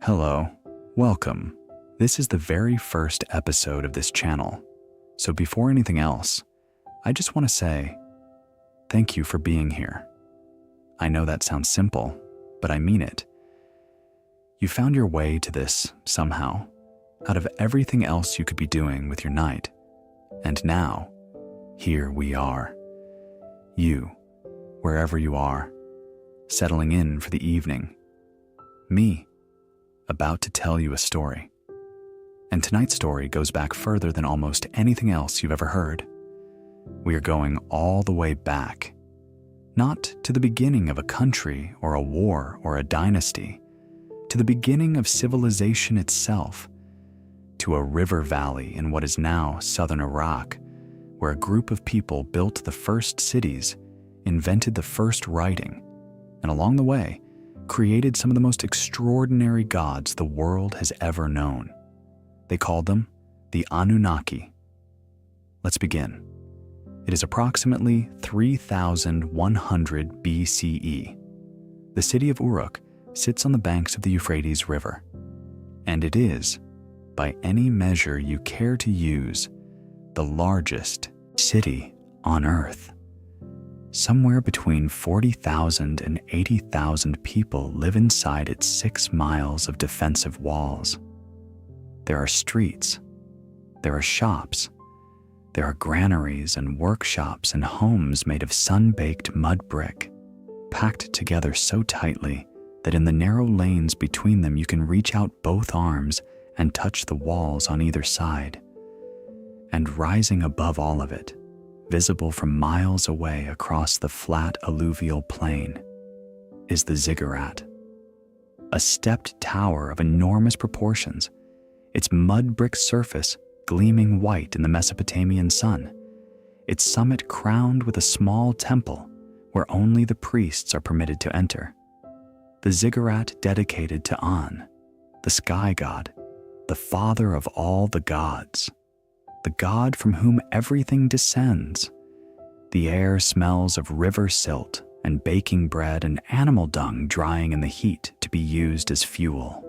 Hello, welcome. This is the very first episode of this channel. So before anything else, I just want to say thank you for being here. I know that sounds simple, but I mean it. You found your way to this somehow, out of everything else you could be doing with your night. And now, here we are. You, wherever you are, settling in for the evening. Me, about to tell you a story. And tonight's story goes back further than almost anything else you've ever heard. We are going all the way back, not to the beginning of a country or a war or a dynasty, to the beginning of civilization itself, to a river valley in what is now southern Iraq, where a group of people built the first cities, invented the first writing, and along the way, created some of the most extraordinary gods the world has ever known. They called them the Anunnaki. Let's begin. It is approximately 3100 BCE. The city of Uruk sits on the banks of the Euphrates River, and it is, by any measure you care to use, the largest city on Earth. Somewhere between 40,000 and 80,000 people live inside its 6 miles of defensive walls. There are streets, there are shops, there are granaries and workshops and homes made of sun-baked mud brick, packed together so tightly that in the narrow lanes between them you can reach out both arms and touch the walls on either side. And rising above all of it, visible from miles away across the flat alluvial plain, is the ziggurat, a stepped tower of enormous proportions, its mud brick surface gleaming white in the Mesopotamian sun, its summit crowned with a small temple where only the priests are permitted to enter. The ziggurat dedicated to An, the sky god, the father of all the gods, the god from whom everything descends. The air smells of river silt and baking bread and animal dung drying in the heat to be used as fuel.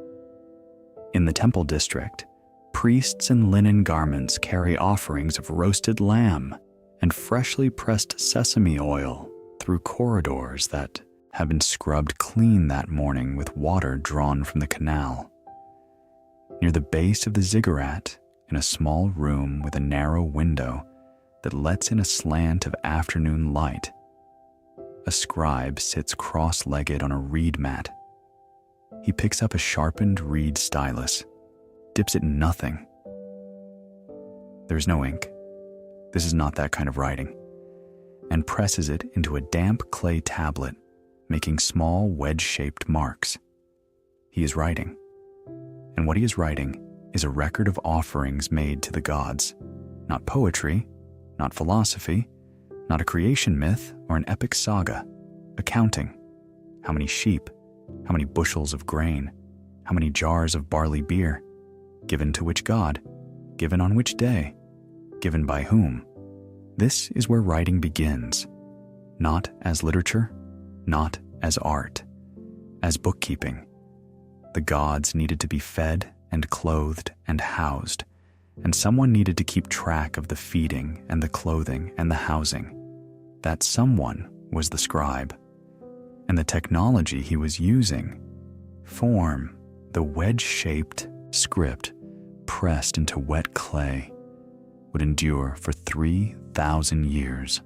In the temple district, priests in linen garments carry offerings of roasted lamb and freshly pressed sesame oil through corridors that have been scrubbed clean that morning with water drawn from the canal. Near the base of the ziggurat, in a small room with a narrow window that lets in a slant of afternoon light, a scribe sits cross-legged on a reed mat. He picks up a sharpened reed stylus, dips it in nothing. There's no ink. This is not that kind of writing. And presses it into a damp clay tablet, making small wedge-shaped marks. He is writing. And what he is writing is a record of offerings made to the gods, not poetry, not philosophy, not a creation myth or an epic saga, accounting. How many sheep, how many bushels of grain, how many jars of barley beer, given to which god, given on which day, given by whom. This is where writing begins, not as literature, not as art, as bookkeeping. The gods needed to be fed and clothed and housed, and someone needed to keep track of the feeding and the clothing and the housing. That someone was the scribe. And the technology he was using, form, the wedge-shaped script pressed into wet clay, would endure for 3,000 years.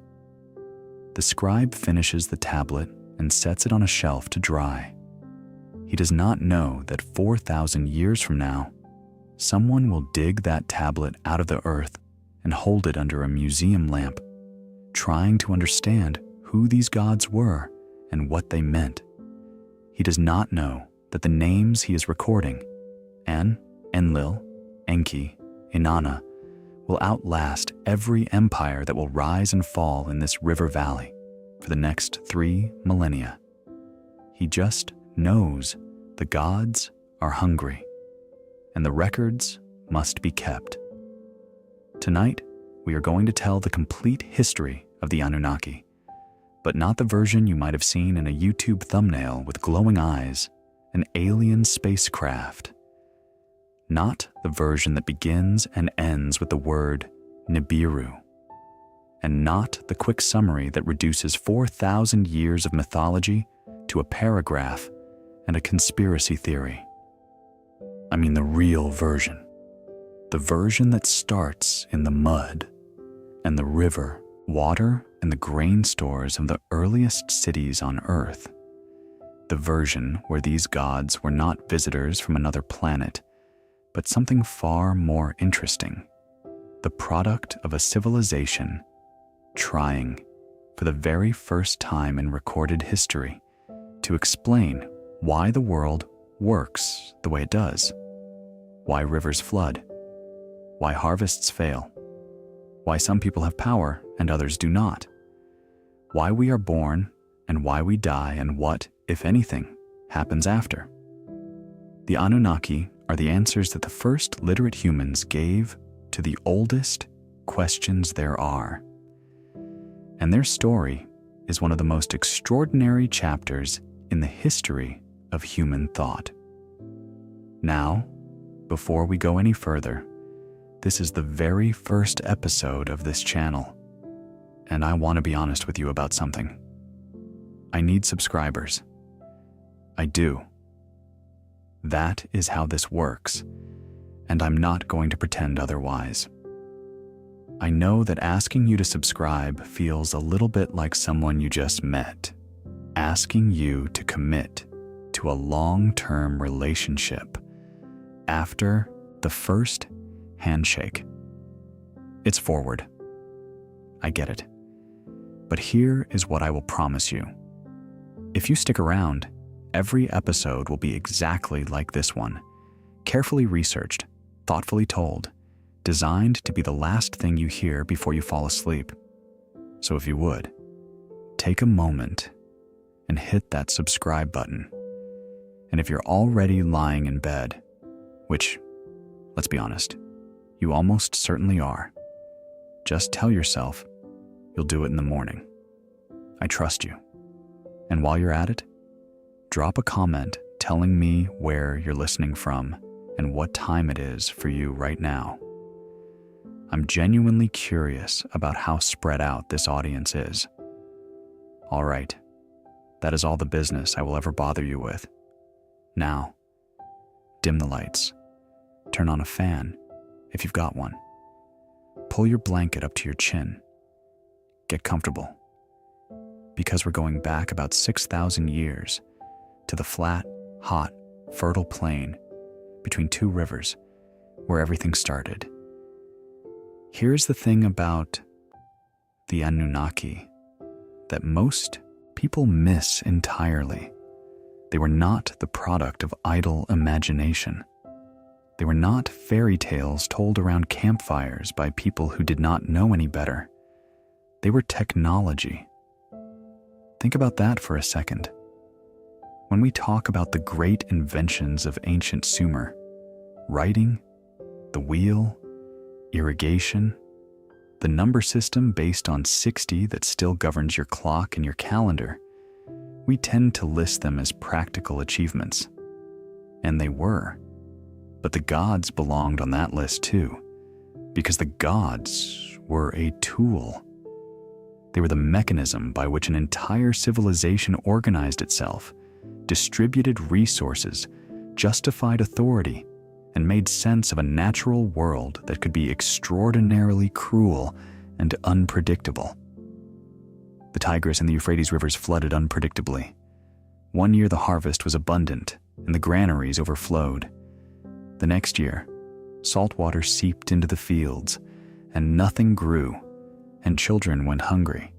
The scribe finishes the tablet and sets it on a shelf to dry. He does not know that 4,000 years from now, someone will dig that tablet out of the earth and hold it under a museum lamp, trying to understand who these gods were and what they meant. He does not know that the names he is recording, Enlil, Enki, Inanna, will outlast every empire that will rise and fall in this river valley for the next 3 millennia. He just knows the gods are hungry, and the records must be kept. Tonight, we are going to tell the complete history of the Anunnaki, but not the version you might have seen in a YouTube thumbnail with glowing eyes an alien spacecraft. Not the version that begins and ends with the word Nibiru, and not the quick summary that reduces 4,000 years of mythology to a paragraph and a conspiracy theory. I mean the real version. The version that starts in the mud and the river, water, and the grain stores of the earliest cities on Earth. The version where these gods were not visitors from another planet, but something far more interesting, the product of a civilization trying, for the very first time in recorded history, to explain why the world works the way it does, why rivers flood, why harvests fail, why some people have power and others do not, why we are born and why we die, and what, if anything, happens after. The Anunnaki are the answers that the first literate humans gave to the oldest questions there are. And their story is one of the most extraordinary chapters in the history of human thought. Now, before we go any further, this is the very first episode of this channel, and I want to be honest with you about something. I need subscribers. I do. That is how this works, and I'm not going to pretend otherwise. I know that asking you to subscribe feels a little bit like someone you just met, asking you to commit to a long-term relationship after the first handshake. It's forward. I get it. But here is what I will promise you. If you stick around, every episode will be exactly like this one, carefully researched, thoughtfully told, designed to be the last thing you hear before you fall asleep. So if you would, take a moment and hit that subscribe button. And if you're already lying in bed, which, let's be honest, you almost certainly are, just tell yourself you'll do it in the morning. I trust you. And while you're at it, drop a comment telling me where you're listening from and what time it is for you right now. I'm genuinely curious about how spread out this audience is. All right, that is all the business I will ever bother you with. Now, dim the lights, turn on a fan if you've got one, pull your blanket up to your chin, get comfortable, because we're going back about 6,000 years to the flat, hot, fertile plain between two rivers where everything started. Here's the thing about the Anunnaki that most people miss entirely. They were not the product of idle imagination. They were not fairy tales told around campfires by people who did not know any better. They were technology. Think about that for a second. When we talk about the great inventions of ancient Sumer, writing, the wheel, irrigation, the number system based on 60 that still governs your clock and your calendar, we tend to list them as practical achievements. And they were. But the gods belonged on that list too, because the gods were a tool. They were the mechanism by which an entire civilization organized itself, distributed resources, justified authority, and made sense of a natural world that could be extraordinarily cruel and unpredictable. The Tigris and the Euphrates rivers flooded unpredictably. One year the harvest was abundant and the granaries overflowed. The next year, salt water seeped into the fields and nothing grew, and children went hungry.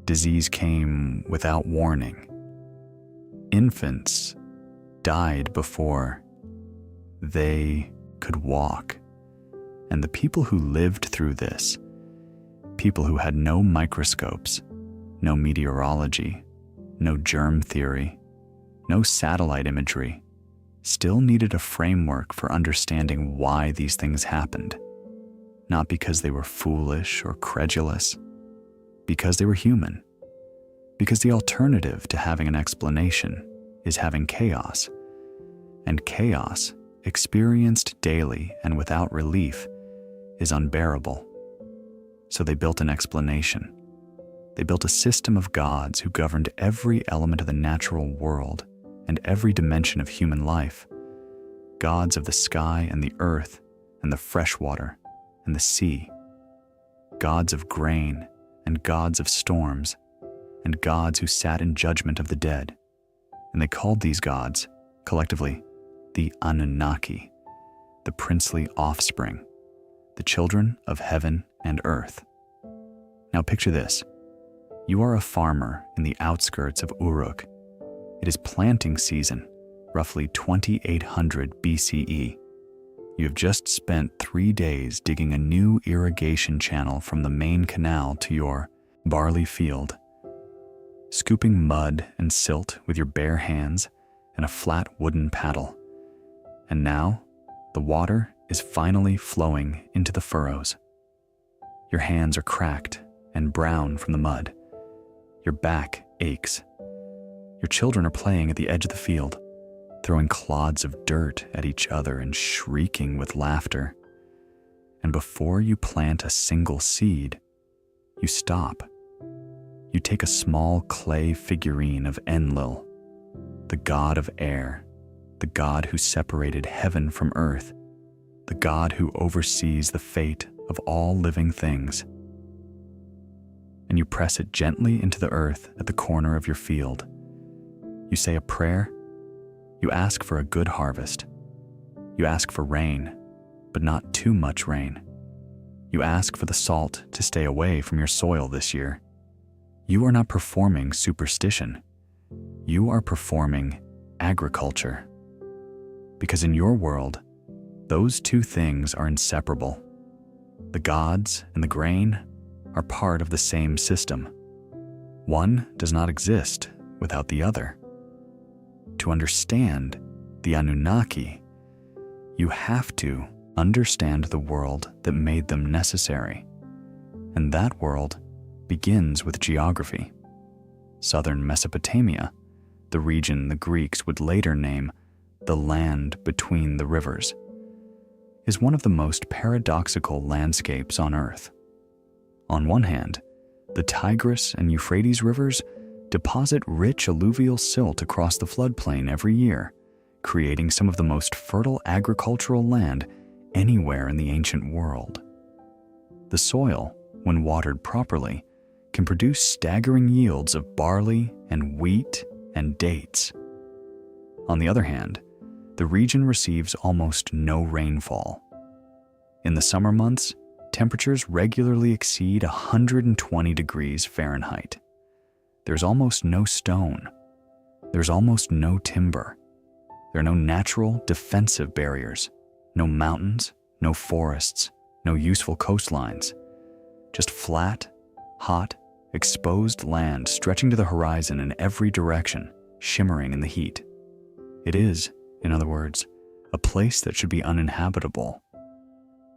Disease came without warning. Infants died before they could walk. And the people who lived through this, people who had no microscopes, no meteorology, no germ theory, no satellite imagery, still needed a framework for understanding why these things happened. Not because they were foolish or credulous, because they were human. Because the alternative to having an explanation is having chaos, and chaos, experienced daily and without relief, is unbearable. So they built an explanation. They built a system of gods who governed every element of the natural world and every dimension of human life. Gods of the sky and the earth and the fresh water and the sea. Gods of grain and gods of storms and gods who sat in judgment of the dead. And they called these gods, collectively, the Anunnaki, the princely offspring, the children of heaven and earth. Now picture this. You are a farmer in the outskirts of Uruk. It is planting season, roughly 2800 BCE. You have just spent 3 days digging a new irrigation channel from the main canal to your barley field, scooping mud and silt with your bare hands and a flat wooden paddle. And now, the water is finally flowing into the furrows. Your hands are cracked and brown from the mud. Your back aches. Your children are playing at the edge of the field, throwing clods of dirt at each other and shrieking with laughter. And before you plant a single seed, you stop. You take a small clay figurine of Enlil, the god of air, the god who separated heaven from earth, the god who oversees the fate of all living things. And you press it gently into the earth at the corner of your field. You say a prayer. You ask for a good harvest. You ask for rain, but not too much rain. You ask for the salt to stay away from your soil this year. You are not performing superstition. You are performing agriculture. Because in your world, those two things are inseparable. The gods and the grain are part of the same system. One does not exist without the other. To understand the Anunnaki, you have to understand the world that made them necessary. And that world begins with geography. Southern Mesopotamia, the region the Greeks would later name the land between the rivers, is one of the most paradoxical landscapes on Earth. On one hand, the Tigris and Euphrates rivers deposit rich alluvial silt across the floodplain every year, creating some of the most fertile agricultural land anywhere in the ancient world. The soil, when watered properly, can produce staggering yields of barley and wheat and dates. On the other hand, the region receives almost no rainfall. In the summer months, temperatures regularly exceed 120 degrees Fahrenheit. There's almost no stone. There's almost no timber. There are no natural defensive barriers, no mountains, no forests, no useful coastlines. Just flat, hot, exposed land stretching to the horizon in every direction, shimmering in the heat. It is, in other words, a place that should be uninhabitable.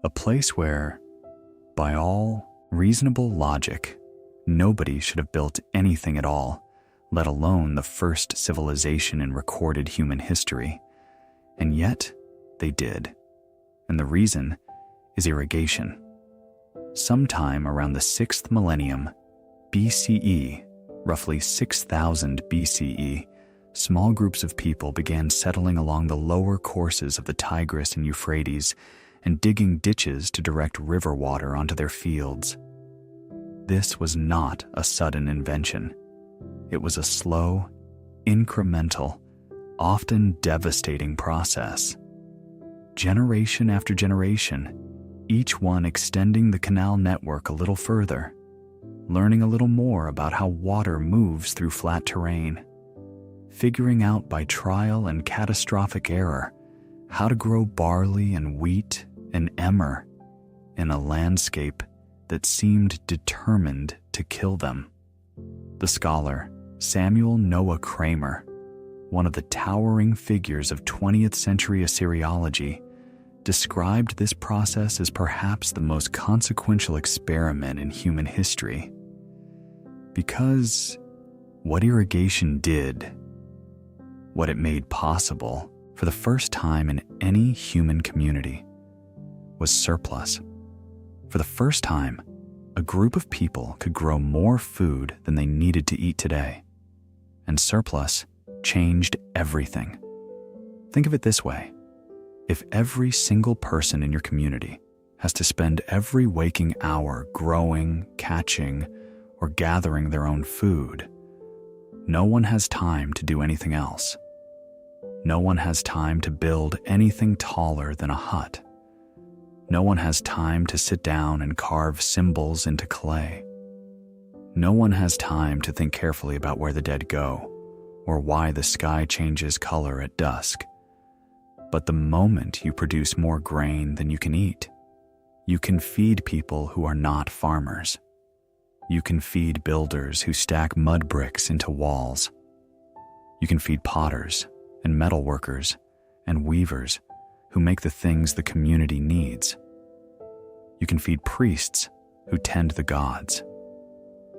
A place where, by all reasonable logic, nobody should have built anything at all, let alone the first civilization in recorded human history. And yet, they did. And the reason is irrigation. Sometime around the 6th millennium BCE, roughly 6000 BCE, small groups of people began settling along the lower courses of the Tigris and Euphrates and digging ditches to direct river water onto their fields. This was not a sudden invention. It was a slow, incremental, often devastating process. Generation after generation, each one extending the canal network a little further, learning a little more about how water moves through flat terrain, figuring out by trial and catastrophic error how to grow barley and wheat and emmer in a landscape that seemed determined to kill them. The scholar Samuel Noah Kramer, one of the towering figures of 20th century Assyriology, described this process as perhaps the most consequential experiment in human history. Because what irrigation did what it made possible for the first time in any human community was surplus. For the first time, a group of people could grow more food than they needed to eat today. And surplus changed everything. Think of it this way. If every single person in your community has to spend every waking hour growing, catching, or gathering their own food, no one has time to do anything else. No one has time to build anything taller than a hut. No one has time to sit down and carve symbols into clay. No one has time to think carefully about where the dead go or why the sky changes color at dusk. But the moment you produce more grain than you can eat, you can feed people who are not farmers. You can feed builders who stack mud bricks into walls. You can feed potters and metal workers and weavers who make the things the community needs. You can feed priests who tend the gods.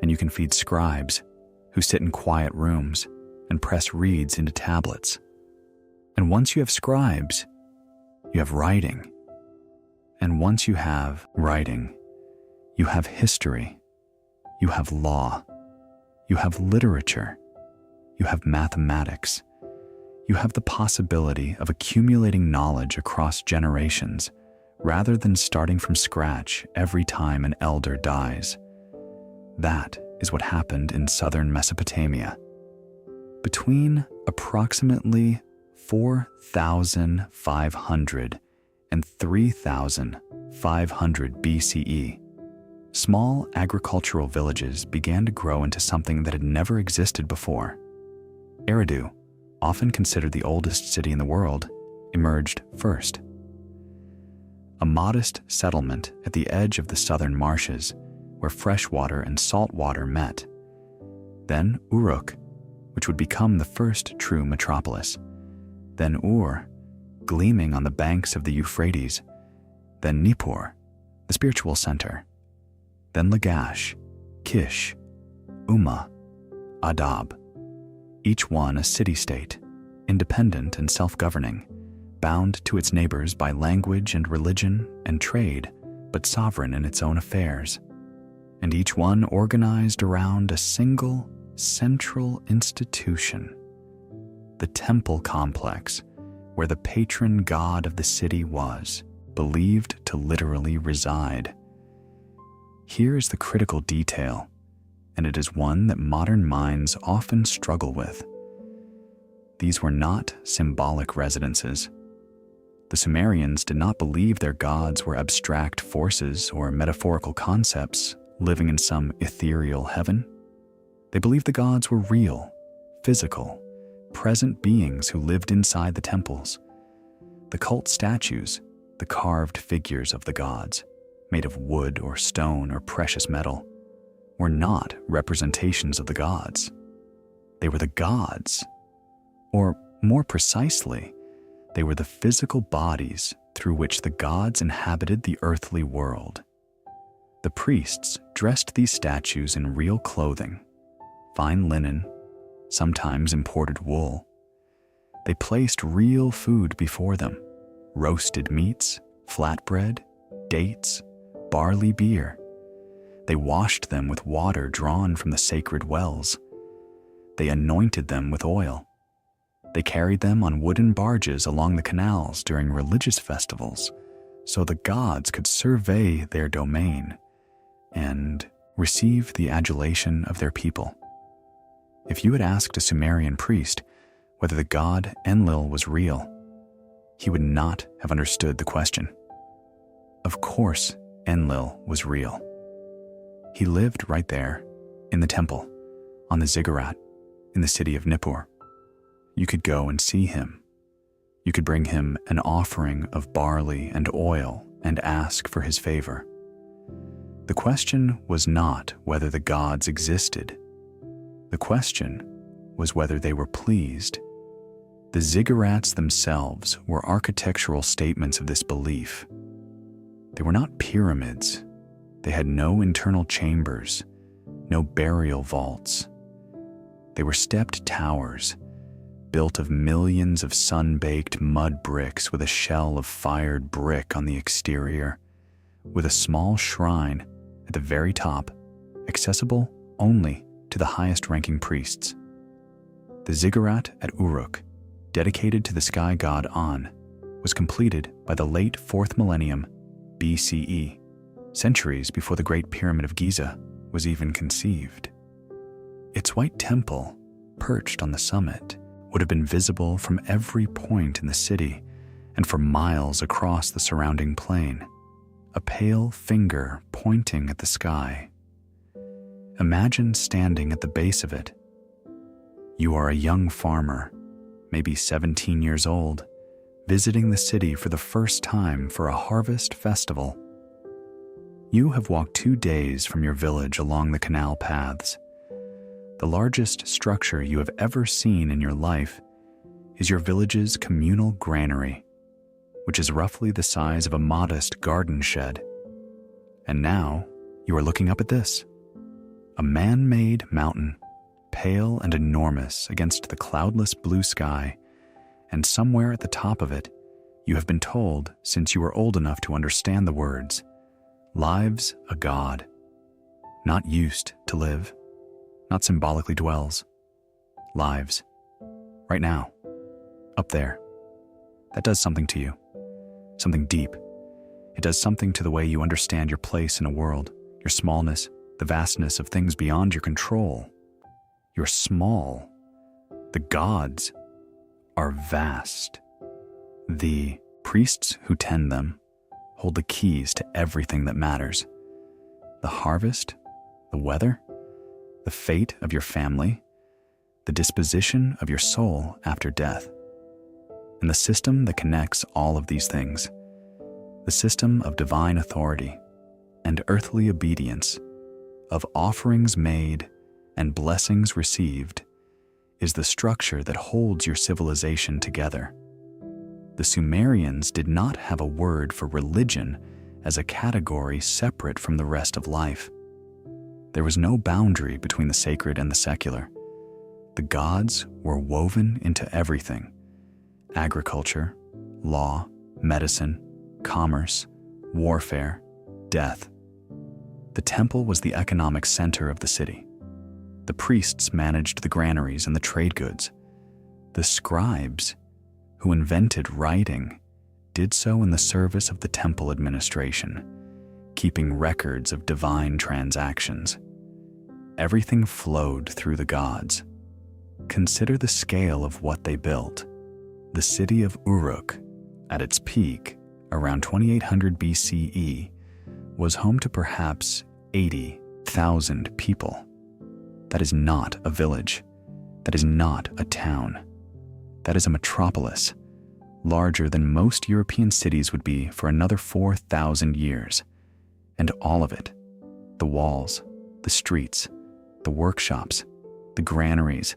And you can feed scribes who sit in quiet rooms and press reeds into tablets. And once you have scribes, you have writing. And once you have writing, you have history, you have law, you have literature, you have mathematics, you have the possibility of accumulating knowledge across generations rather than starting from scratch every time an elder dies. That is what happened in southern Mesopotamia. Between approximately 4,500 and 3,500 BCE, small agricultural villages began to grow into something that had never existed before. Eridu, often considered the oldest city in the world, emerged first. A modest settlement at the edge of the southern marshes where fresh water and salt water met. Then Uruk, which would become the first true metropolis. Then Ur, gleaming on the banks of the Euphrates. Then Nippur, the spiritual center. Then Lagash, Kish, Umma, Adab, each one a city-state, independent and self-governing, bound to its neighbors by language and religion and trade, but sovereign in its own affairs. And each one organized around a single central institution, the temple complex, where the patron god of the city was believed to literally reside. Here is the critical detail, and it is one that modern minds often struggle with. These were not symbolic residences. The Sumerians did not believe their gods were abstract forces or metaphorical concepts living in some ethereal heaven. They believed the gods were real, physical, present beings who lived inside the temples. The cult statues, the carved figures of the gods, made of wood or stone or precious metal, were not representations of the gods. They were the gods. Or more precisely, they were the physical bodies through which the gods inhabited the earthly world. The priests dressed these statues in real clothing, fine linen, sometimes imported wool. They placed real food before them, roasted meats, flatbread, dates, barley beer. They washed them with water drawn from the sacred wells. They anointed them with oil. They carried them on wooden barges along the canals during religious festivals, so the gods could survey their domain and receive the adulation of their people. If you had asked a Sumerian priest whether the god Enlil was real, he would not have understood the question. Of course, Enlil was real. He lived right there, in the temple, on the ziggurat, in the city of Nippur. You could go and see him. You could bring him an offering of barley and oil and ask for his favor. The question was not whether the gods existed. The question was whether they were pleased. The ziggurats themselves were architectural statements of this belief. They were not pyramids. They had no internal chambers, no burial vaults. They were stepped towers, built of millions of sun-baked mud bricks with a shell of fired brick on the exterior, with a small shrine at the very top, accessible only to the highest-ranking priests. The ziggurat at Uruk, dedicated to the sky god An, was completed by the late 4th millennium BCE, centuries before the Great Pyramid of Giza was even conceived. Its white temple, perched on the summit, would have been visible from every point in the city and for miles across the surrounding plain, a pale finger pointing at the sky. Imagine standing at the base of it. You are a young farmer, maybe 17 years old, visiting the city for the first time for a harvest festival. You have walked 2 days from your village along the canal paths. The largest structure you have ever seen in your life is your village's communal granary, which is roughly the size of a modest garden shed. And now you are looking up at this, a man-made mountain, pale and enormous against the cloudless blue sky, and somewhere at the top of it, you have been told since you were old enough to understand the words, "Lives a god, not used to live, not symbolically dwells, lives, right now, up there." That does something to you, something deep. It does something to the way you understand your place in a world, your smallness, the vastness of things beyond your control. You're small. The gods are vast. The priests who tend them hold the keys to everything that matters. The harvest, the weather, the fate of your family, the disposition of your soul after death. And the system that connects all of these things, the system of divine authority and earthly obedience, of offerings made and blessings received, is the structure that holds your civilization together. The Sumerians did not have a word for religion as a category separate from the rest of life. There was no boundary between the sacred and the secular. The gods were woven into everything: agriculture, law, medicine, commerce, warfare, death. The temple was the economic center of the city. The priests managed the granaries and the trade goods. The scribes, who invented writing, did so in the service of the temple administration, keeping records of divine transactions. Everything flowed through the gods. Consider the scale of what they built. The city of Uruk, at its peak, around 2800 BCE, was home to perhaps 80,000 people. That is not a village. That is not a town. That is a metropolis, larger than most European cities would be for another 4,000 years. And all of it, the walls, the streets, the workshops, the granaries,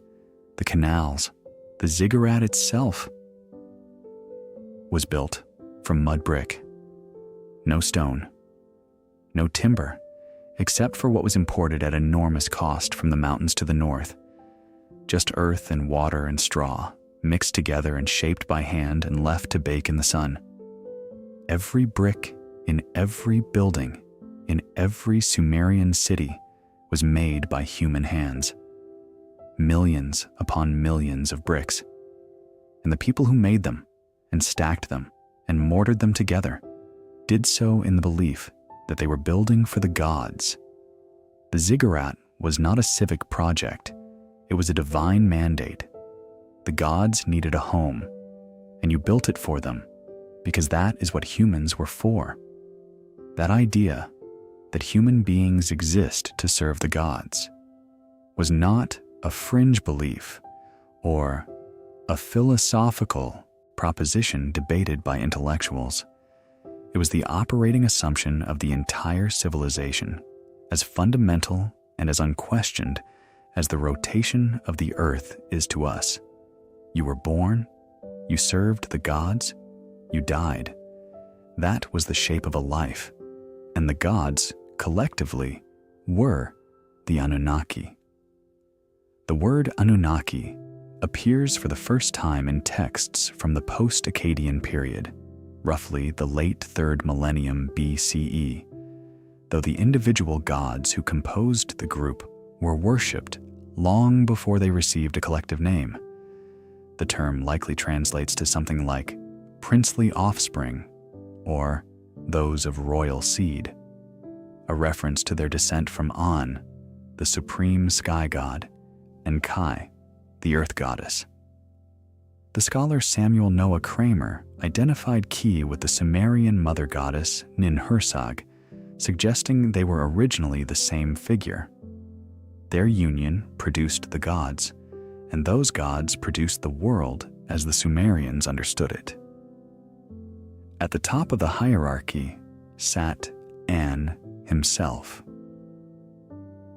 the canals, the ziggurat itself, was built from mud brick. No stone, no timber, except for what was imported at enormous cost from the mountains to the north. Just earth and water and straw, mixed together and shaped by hand and left to bake in the sun. Every brick in every building, in every Sumerian city, was made by human hands. Millions upon millions of bricks. And the people who made them, and stacked them, and mortared them together, did so in the belief that they were building for the gods. The ziggurat was not a civic project. It was a divine mandate. The gods needed a home, and you built it for them, because that is what humans were for. That idea that human beings exist to serve the gods was not a fringe belief or a philosophical proposition debated by intellectuals. It was the operating assumption of the entire civilization, as fundamental and as unquestioned as the rotation of the earth is to us. You were born, you served the gods, you died. That was the shape of a life, and the gods, collectively, were the Anunnaki. The word Anunnaki appears for the first time in texts from the post-Akkadian period, roughly the late 3rd millennium BCE, though the individual gods who composed the group were worshipped long before they received a collective name. The term likely translates to something like princely offspring or those of royal seed, a reference to their descent from An, the supreme sky god, and Kai, the earth goddess. The scholar Samuel Noah Kramer identified Ki with the Sumerian mother goddess Ninhursag, suggesting they were originally the same figure. Their union produced the gods, and those gods produced the world as the Sumerians understood it. At the top of the hierarchy sat An himself.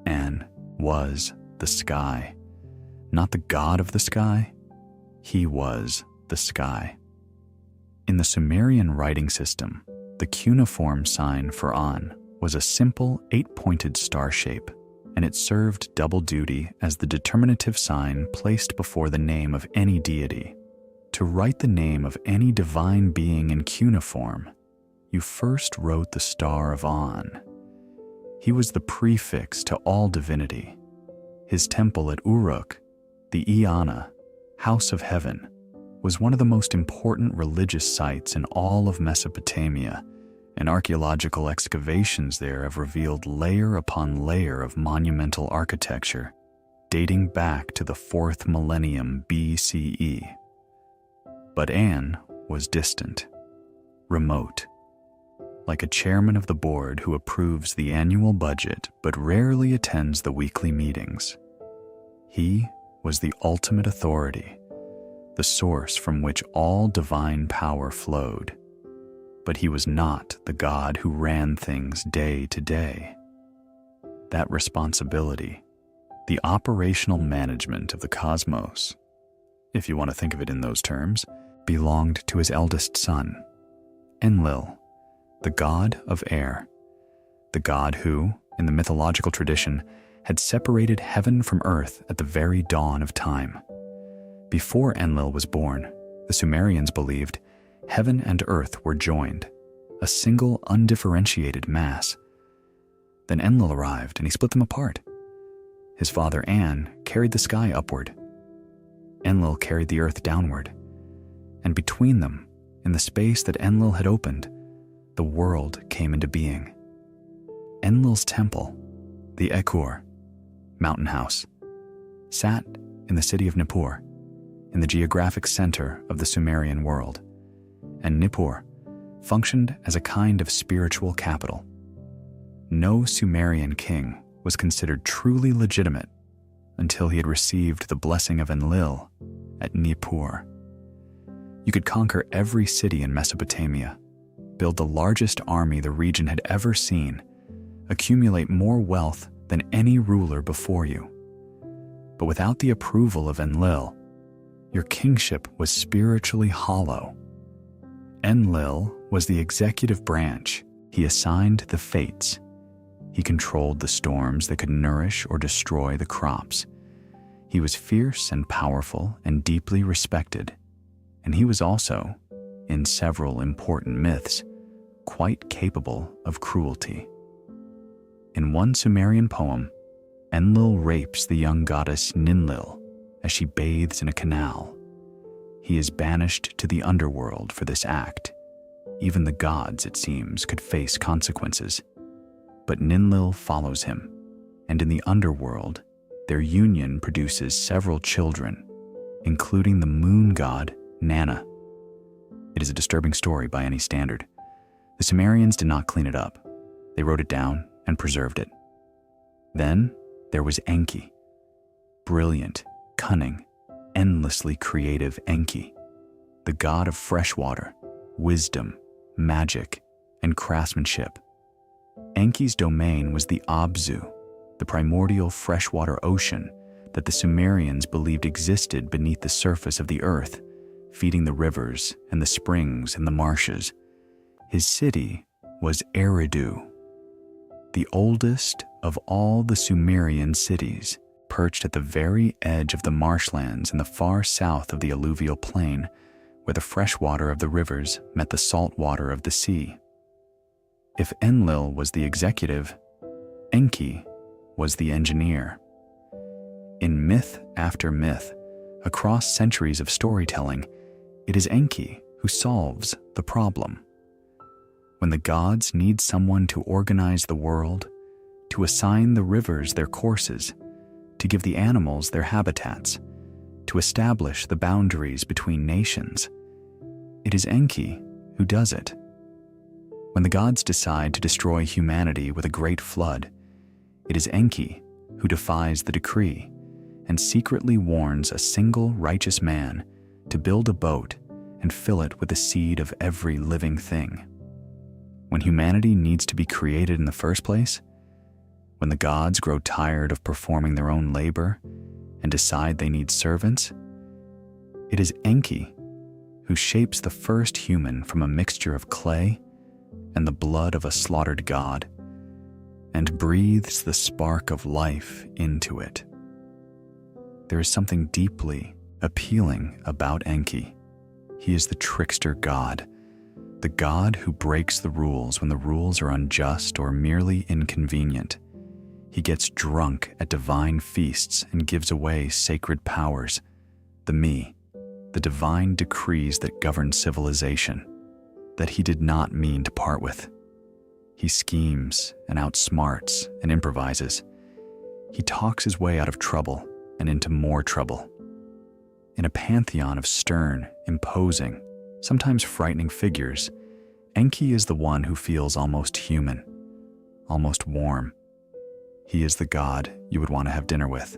An was the sky, not the god of the sky. He was the sky. In the Sumerian writing system, the cuneiform sign for An was a simple 8-pointed star shape, and it served double duty as the determinative sign placed before the name of any deity. To write the name of any divine being in cuneiform, you first wrote the star of An. He was the prefix to all divinity. His temple at Uruk, the Inanna, House of Heaven, was one of the most important religious sites in all of Mesopotamia, and archaeological excavations there have revealed layer upon layer of monumental architecture dating back to the 4th millennium BCE. But An was distant, remote, like a chairman of the board who approves the annual budget but rarely attends the weekly meetings. He was the ultimate authority, the source from which all divine power flowed. But he was not the God who ran things day to day. That responsibility, the operational management of the cosmos, if you want to think of it in those terms, belonged to his eldest son, Enlil, the god of air, the god who, in the mythological tradition, had separated heaven from earth at the very dawn of time. Before Enlil was born, the Sumerians believed heaven and earth were joined, a single undifferentiated mass. Then Enlil arrived and he split them apart. His father An carried the sky upward. Enlil carried the earth downward. And between them, in the space that Enlil had opened, the world came into being. Enlil's temple, the Ekur, mountain house, sat in the city of Nippur, in the geographic center of the Sumerian world, and Nippur functioned as a kind of spiritual capital. No Sumerian king was considered truly legitimate until he had received the blessing of Enlil at Nippur. You could conquer every city in Mesopotamia, build the largest army the region had ever seen, accumulate more wealth than any ruler before you. But without the approval of Enlil, your kingship was spiritually hollow. Enlil was the executive branch. He assigned the fates. He controlled the storms that could nourish or destroy the crops. He was fierce and powerful and deeply respected. And he was also, in several important myths, quite capable of cruelty. In one Sumerian poem, Enlil rapes the young goddess Ninlil as she bathes in a canal. He is banished to the underworld for this act. Even the gods, it seems, could face consequences. But Ninlil follows him, and in the underworld, their union produces several children, including the moon god Nanna. It is a disturbing story by any standard. The Sumerians did not clean it up. They wrote it down and preserved it. Then there was Enki, brilliant, cunning, endlessly creative Enki, the god of fresh water, wisdom, magic, and craftsmanship. Enki's domain was the Abzu, the primordial freshwater ocean that the Sumerians believed existed beneath the surface of the earth, feeding the rivers and the springs and the marshes. His city was Eridu, the oldest of all the Sumerian cities, perched at the very edge of the marshlands in the far south of the alluvial plain, where the fresh water of the rivers met the salt water of the sea. If Enlil was the executive, Enki was the engineer. In myth after myth, across centuries of storytelling, it is Enki who solves the problem. When the gods need someone to organize the world, to assign the rivers their courses, to give the animals their habitats, to establish the boundaries between nations, it is Enki who does it. When the gods decide to destroy humanity with a great flood, it is Enki who defies the decree and secretly warns a single righteous man to build a boat and fill it with the seed of every living thing. When humanity needs to be created in the first place, when the gods grow tired of performing their own labor and decide they need servants, it is Enki who shapes the first human from a mixture of clay and the blood of a slaughtered god, and breathes the spark of life into it. There is something deeply appealing about Enki. He is the trickster god, the god who breaks the rules when the rules are unjust or merely inconvenient. He gets drunk at divine feasts and gives away sacred powers, the divine decrees that govern civilization, that he did not mean to part with. He schemes and outsmarts and improvises. He talks his way out of trouble and into more trouble. In a pantheon of stern, imposing, sometimes frightening figures, Enki is the one who feels almost human, almost warm. He is the god you would want to have dinner with.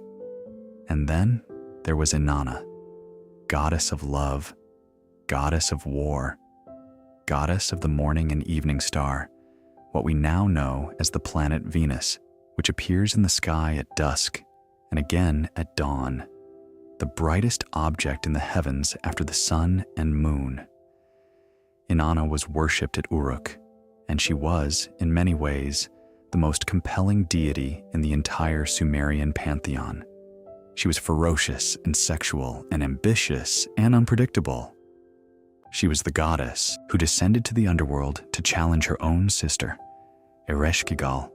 And then there was Inanna, goddess of love, goddess of war, goddess of the morning and evening star, what we now know as the planet Venus, which appears in the sky at dusk and again at dawn, the brightest object in the heavens after the sun and moon. Inanna was worshipped at Uruk, and she was, in many ways, the most compelling deity in the entire Sumerian pantheon. She was ferocious and sexual and ambitious and unpredictable. She was the goddess who descended to the underworld to challenge her own sister, Ereshkigal,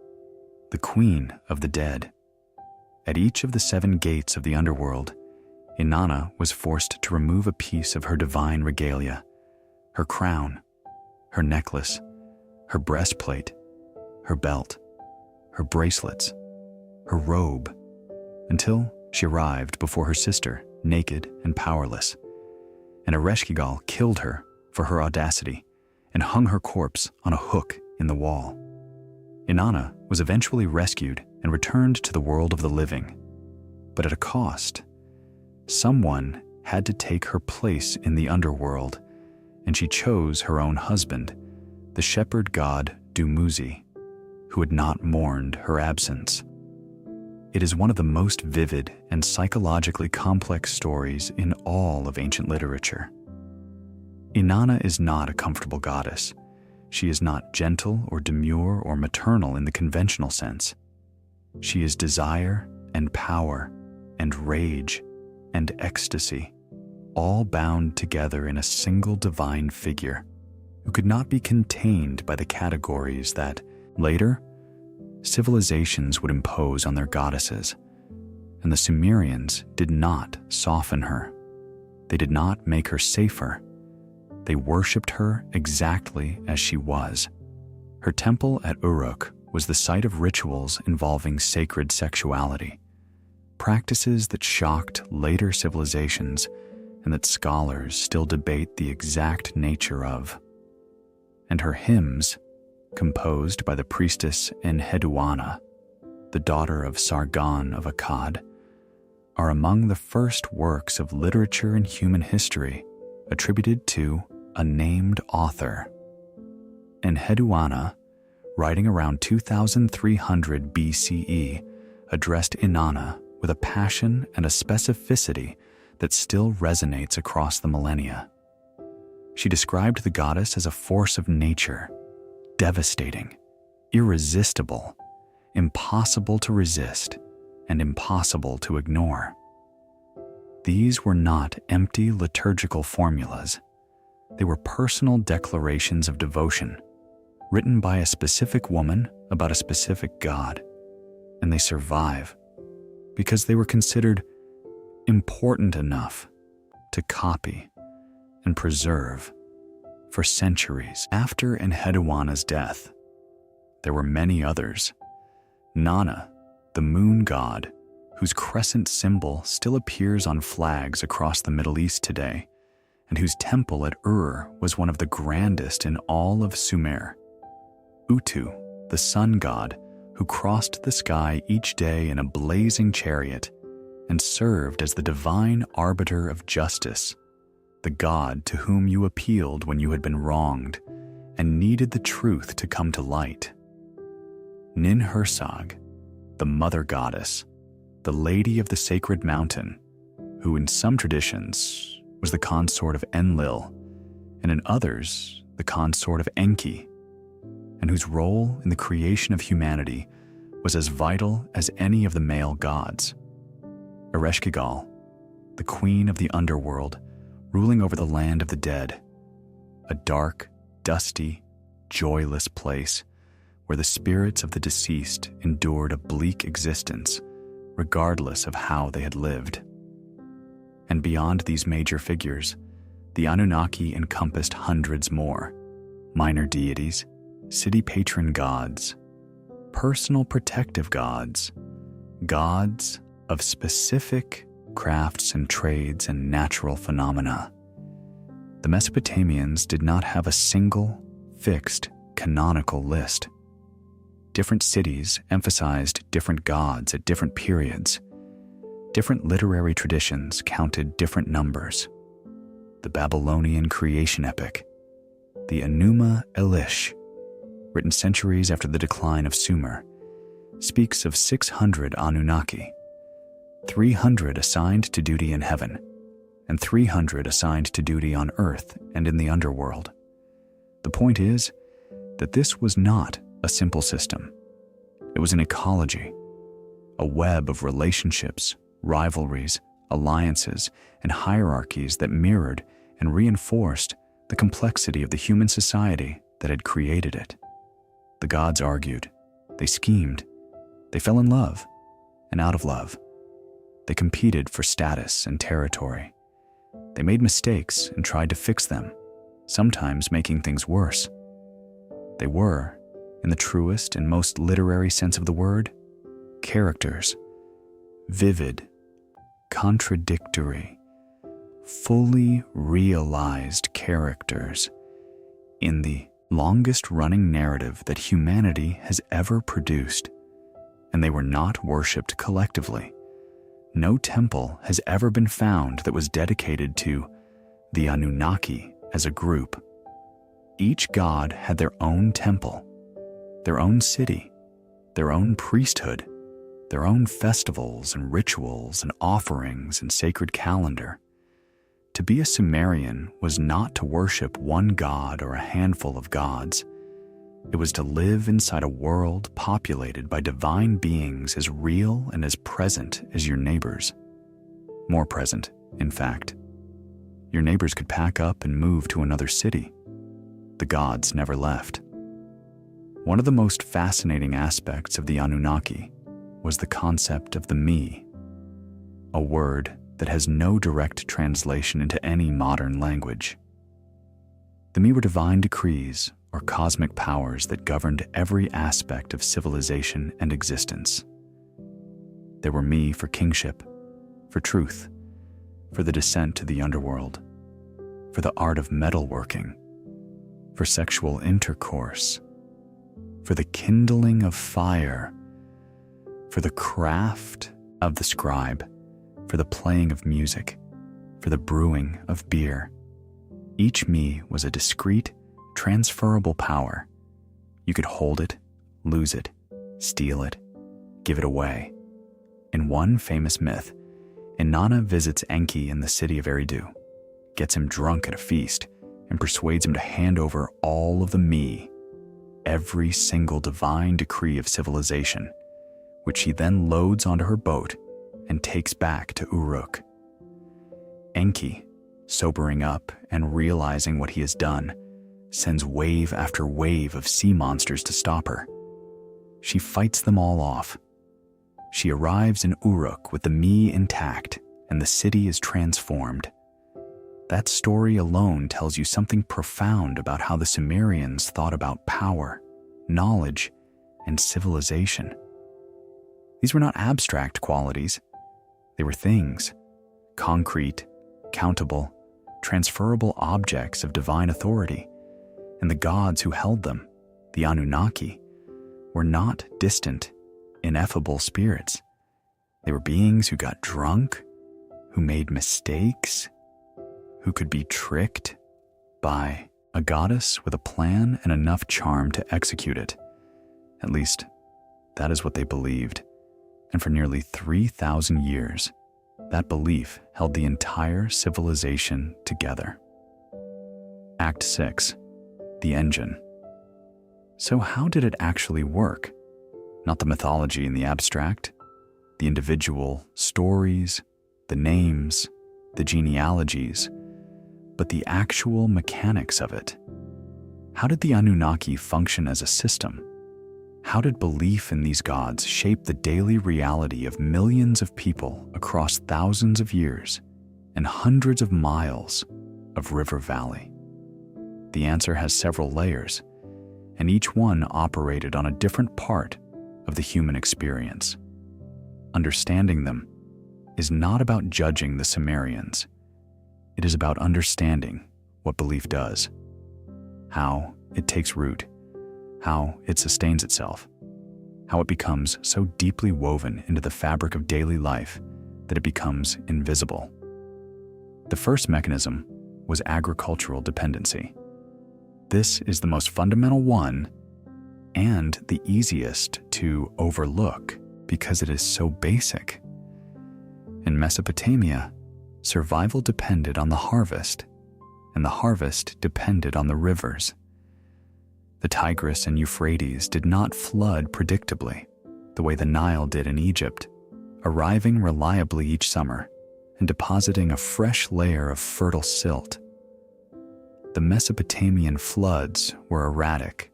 the queen of the dead. At each of the 7 gates of the underworld, Inanna was forced to remove a piece of her divine regalia, her crown, her necklace, her breastplate, her belt, her bracelets, her robe, until she arrived before her sister, naked and powerless. And Ereshkigal killed her for her audacity and hung her corpse on a hook in the wall. Inanna was eventually rescued and returned to the world of the living, but at a cost. Someone had to take her place in the underworld, and she chose her own husband, the shepherd god Dumuzi, who had not mourned her absence. It is one of the most vivid and psychologically complex stories in all of ancient literature. Inanna is not a comfortable goddess. She is not gentle or demure or maternal in the conventional sense. She is desire and power and rage and ecstasy, all bound together in a single divine figure who could not be contained by the categories that, later, civilizations would impose on their goddesses. And the Sumerians did not soften her. They did not make her safer. They worshipped her exactly as she was. Her temple at Uruk was the site of rituals involving sacred sexuality, practices that shocked later civilizations and that scholars still debate the exact nature of. And her hymns, composed by the priestess Enheduanna, the daughter of Sargon of Akkad, are among the first works of literature and human history attributed to a named author. Enheduanna, writing around 2300 BCE, addressed Inanna with a passion and a specificity that still resonates across the millennia. She described the goddess as a force of nature, devastating, irresistible, impossible to resist, and impossible to ignore. These were not empty liturgical formulas. They were personal declarations of devotion, written by a specific woman about a specific god, and they survive because they were considered important enough to copy and preserve for centuries. After Enheduanna's death, there were many others. Inanna, the moon god, whose crescent symbol still appears on flags across the Middle East today, and whose temple at Uruk was one of the grandest in all of Sumer. Utu, the sun god, who crossed the sky each day in a blazing chariot and served as the divine arbiter of justice, the god to whom you appealed when you had been wronged and needed the truth to come to light. Ninhursag, the mother goddess, the lady of the sacred mountain, who in some traditions was the consort of Enlil, and in others the consort of Enki, and whose role in the creation of humanity was as vital as any of the male gods. Ereshkigal, the queen of the underworld, ruling over the land of the dead, a dark, dusty, joyless place where the spirits of the deceased endured a bleak existence, regardless of how they had lived. And beyond these major figures, the Anunnaki encompassed hundreds more: minor deities, city patron gods, personal protective gods, gods of specific crafts and trades and natural phenomena. The Mesopotamians did not have a single, fixed, canonical list. Different cities emphasized different gods at different periods. Different literary traditions counted different numbers. The Babylonian creation epic, the Enuma Elish, written centuries after the decline of Sumer, speaks of 600 Anunnaki, 300 assigned to duty in heaven, and 300 assigned to duty on earth and in the underworld. The point is that this was not a simple system. It was an ecology, a web of relationships, rivalries, alliances, and hierarchies that mirrored and reinforced the complexity of the human society that had created it. The gods argued, they schemed, they fell in love, and out of love. They competed for status and territory. They made mistakes and tried to fix them, sometimes making things worse. They were, in the truest and most literary sense of the word, characters, vivid, contradictory, fully realized characters in the longest-running narrative that humanity has ever produced, and they were not worshipped collectively. No temple has ever been found that was dedicated to the Anunnaki as a group. Each god had their own temple, their own city, their own priesthood, their own festivals and rituals and offerings and sacred calendar. To be a Sumerian was not to worship one god or a handful of gods. It was to live inside a world populated by divine beings as real and as present as your neighbors. More present, in fact. Your neighbors could pack up and move to another city. The gods never left. One of the most fascinating aspects of the Anunnaki was the concept of the me, a word that has no direct translation into any modern language. The me were divine decrees or cosmic powers that governed every aspect of civilization and existence. There were me for kingship, for truth, for the descent to the underworld, for the art of metalworking, for sexual intercourse, for the kindling of fire, for the craft of the scribe, for the playing of music, for the brewing of beer. Each me was a discrete, transferable power. You could hold it, lose it, steal it, give it away. In one famous myth, Inanna visits Enki in the city of Eridu, gets him drunk at a feast, and persuades him to hand over all of the me, every single divine decree of civilization, which she then loads onto her boat and takes back to Uruk. Enki, sobering up and realizing what he has done, sends wave after wave of sea monsters to stop her. She fights them all off. She arrives in Uruk with the me intact, and the city is transformed. That story alone tells you something profound about how the Sumerians thought about power, knowledge, and civilization. These were not abstract qualities. They were things, concrete, countable, transferable objects of divine authority, and the gods who held them, the Anunnaki, were not distant, ineffable spirits. They were beings who got drunk, who made mistakes, who could be tricked by a goddess with a plan and enough charm to execute it. At least, that is what they believed. And for nearly 3,000 years, that belief held the entire civilization together. Act 6. The engine. So how did it actually work? Not the mythology in the abstract, the individual stories, the names, the genealogies, but the actual mechanics of it. How did the Anunnaki function as a system? How did belief in these gods shape the daily reality of millions of people across thousands of years and hundreds of miles of river valley? The answer has several layers, and each one operated on a different part of the human experience. Understanding them is not about judging the Sumerians. It is about understanding what belief does, how it takes root, how it sustains itself, how it becomes so deeply woven into the fabric of daily life that it becomes invisible. The first mechanism was agricultural dependency. This is the most fundamental one and the easiest to overlook because it is so basic. In Mesopotamia, survival depended on the harvest, and the harvest depended on the rivers. The Tigris and Euphrates did not flood predictably, the way the Nile did in Egypt, arriving reliably each summer and depositing a fresh layer of fertile silt. The Mesopotamian floods were erratic.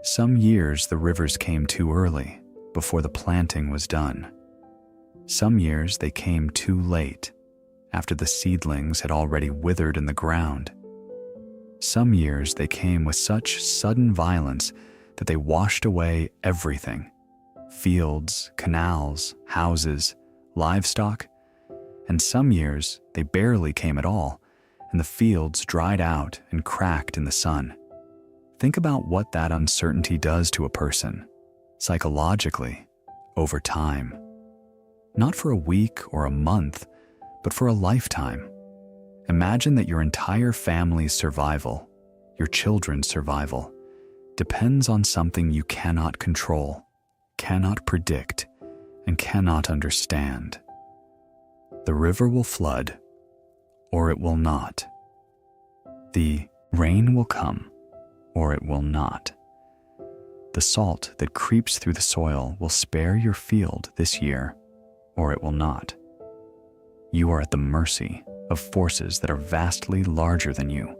Some years the rivers came too early, before the planting was done. Some years they came too late, after the seedlings had already withered in the ground. Some years they came with such sudden violence that they washed away everything: fields, canals, houses, livestock. And some years they barely came at all, and the fields dried out and cracked in the sun. Think about what that uncertainty does to a person, psychologically, over time. Not for a week or a month, but for a lifetime. Imagine that your entire family's survival, your children's survival, depends on something you cannot control, cannot predict, and cannot understand. The river will flood, or it will not. The rain will come, or it will not. The salt that creeps through the soil will spare your field this year, or it will not. You are at the mercy of forces that are vastly larger than you,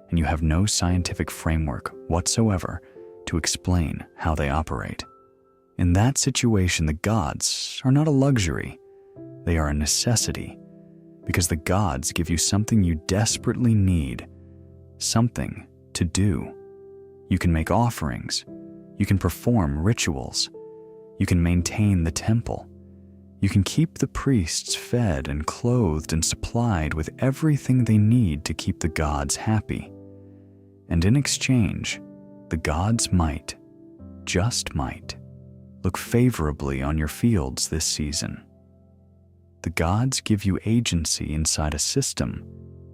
and you have no scientific framework whatsoever to explain how they operate. In that situation, the gods are not a luxury. They are a necessity, because the gods give you something you desperately need, something to do. You can make offerings. You can perform rituals. You can maintain the temple. You can keep the priests fed and clothed and supplied with everything they need to keep the gods happy. And in exchange, the gods might, just might, look favorably on your fields this season. The gods give you agency inside a system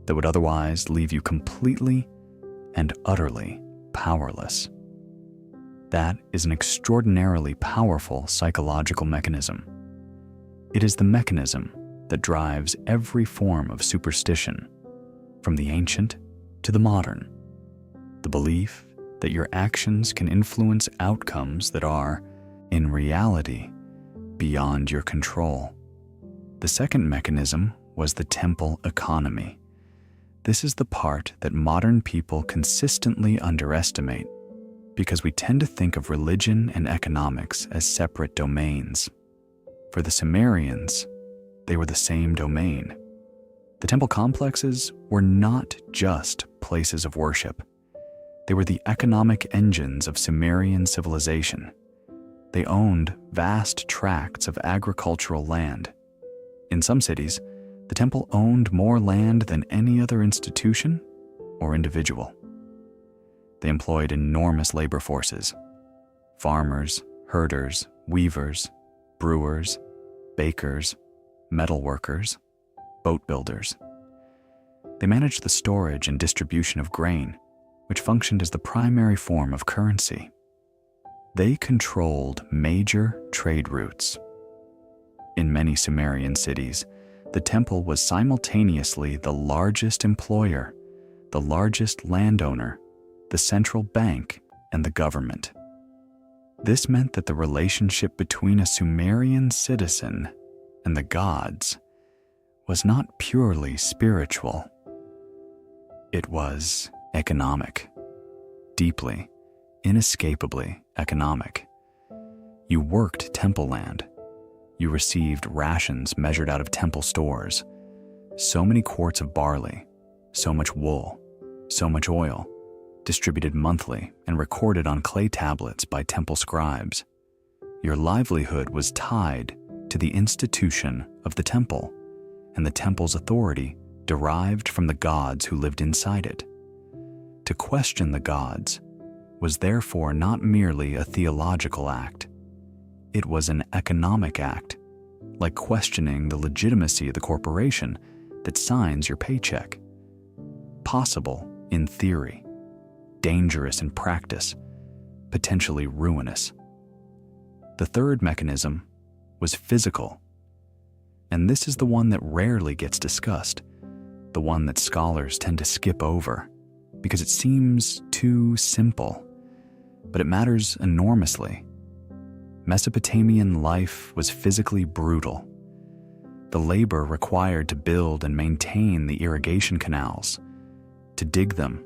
that would otherwise leave you completely and utterly powerless. That is an extraordinarily powerful psychological mechanism. It is the mechanism that drives every form of superstition, from the ancient to the modern. The belief that your actions can influence outcomes that are, in reality, beyond your control. The second mechanism was the temple economy. This is the part that modern people consistently underestimate because we tend to think of religion and economics as separate domains. For the Sumerians, they were the same domain. The temple complexes were not just places of worship. They were the economic engines of Sumerian civilization. They owned vast tracts of agricultural land. In some cities, the temple owned more land than any other institution or individual. They employed enormous labor forces: farmers, herders, weavers, brewers, bakers, metalworkers, boat builders. They managed the storage and distribution of grain, which functioned as the primary form of currency. They controlled major trade routes. In many Sumerian cities, the temple was simultaneously the largest employer, the largest landowner, the central bank, and the government. This meant that the relationship between a Sumerian citizen and the gods was not purely spiritual. It was economic, deeply, inescapably economic. You worked temple land. You received rations measured out of temple stores. So many quarts of barley, so much wool, so much oil, distributed monthly and recorded on clay tablets by temple scribes. Your livelihood was tied to the institution of the temple, and the temple's authority derived from the gods who lived inside it. To question the gods was therefore not merely a theological act. It was an economic act, like questioning the legitimacy of the corporation that signs your paycheck. Possible in theory, dangerous in practice, potentially ruinous. The third mechanism was physical, and this is the one that rarely gets discussed, the one that scholars tend to skip over because it seems too simple, but it matters enormously. Mesopotamian life was physically brutal. The labor required to build and maintain the irrigation canals, to dig them,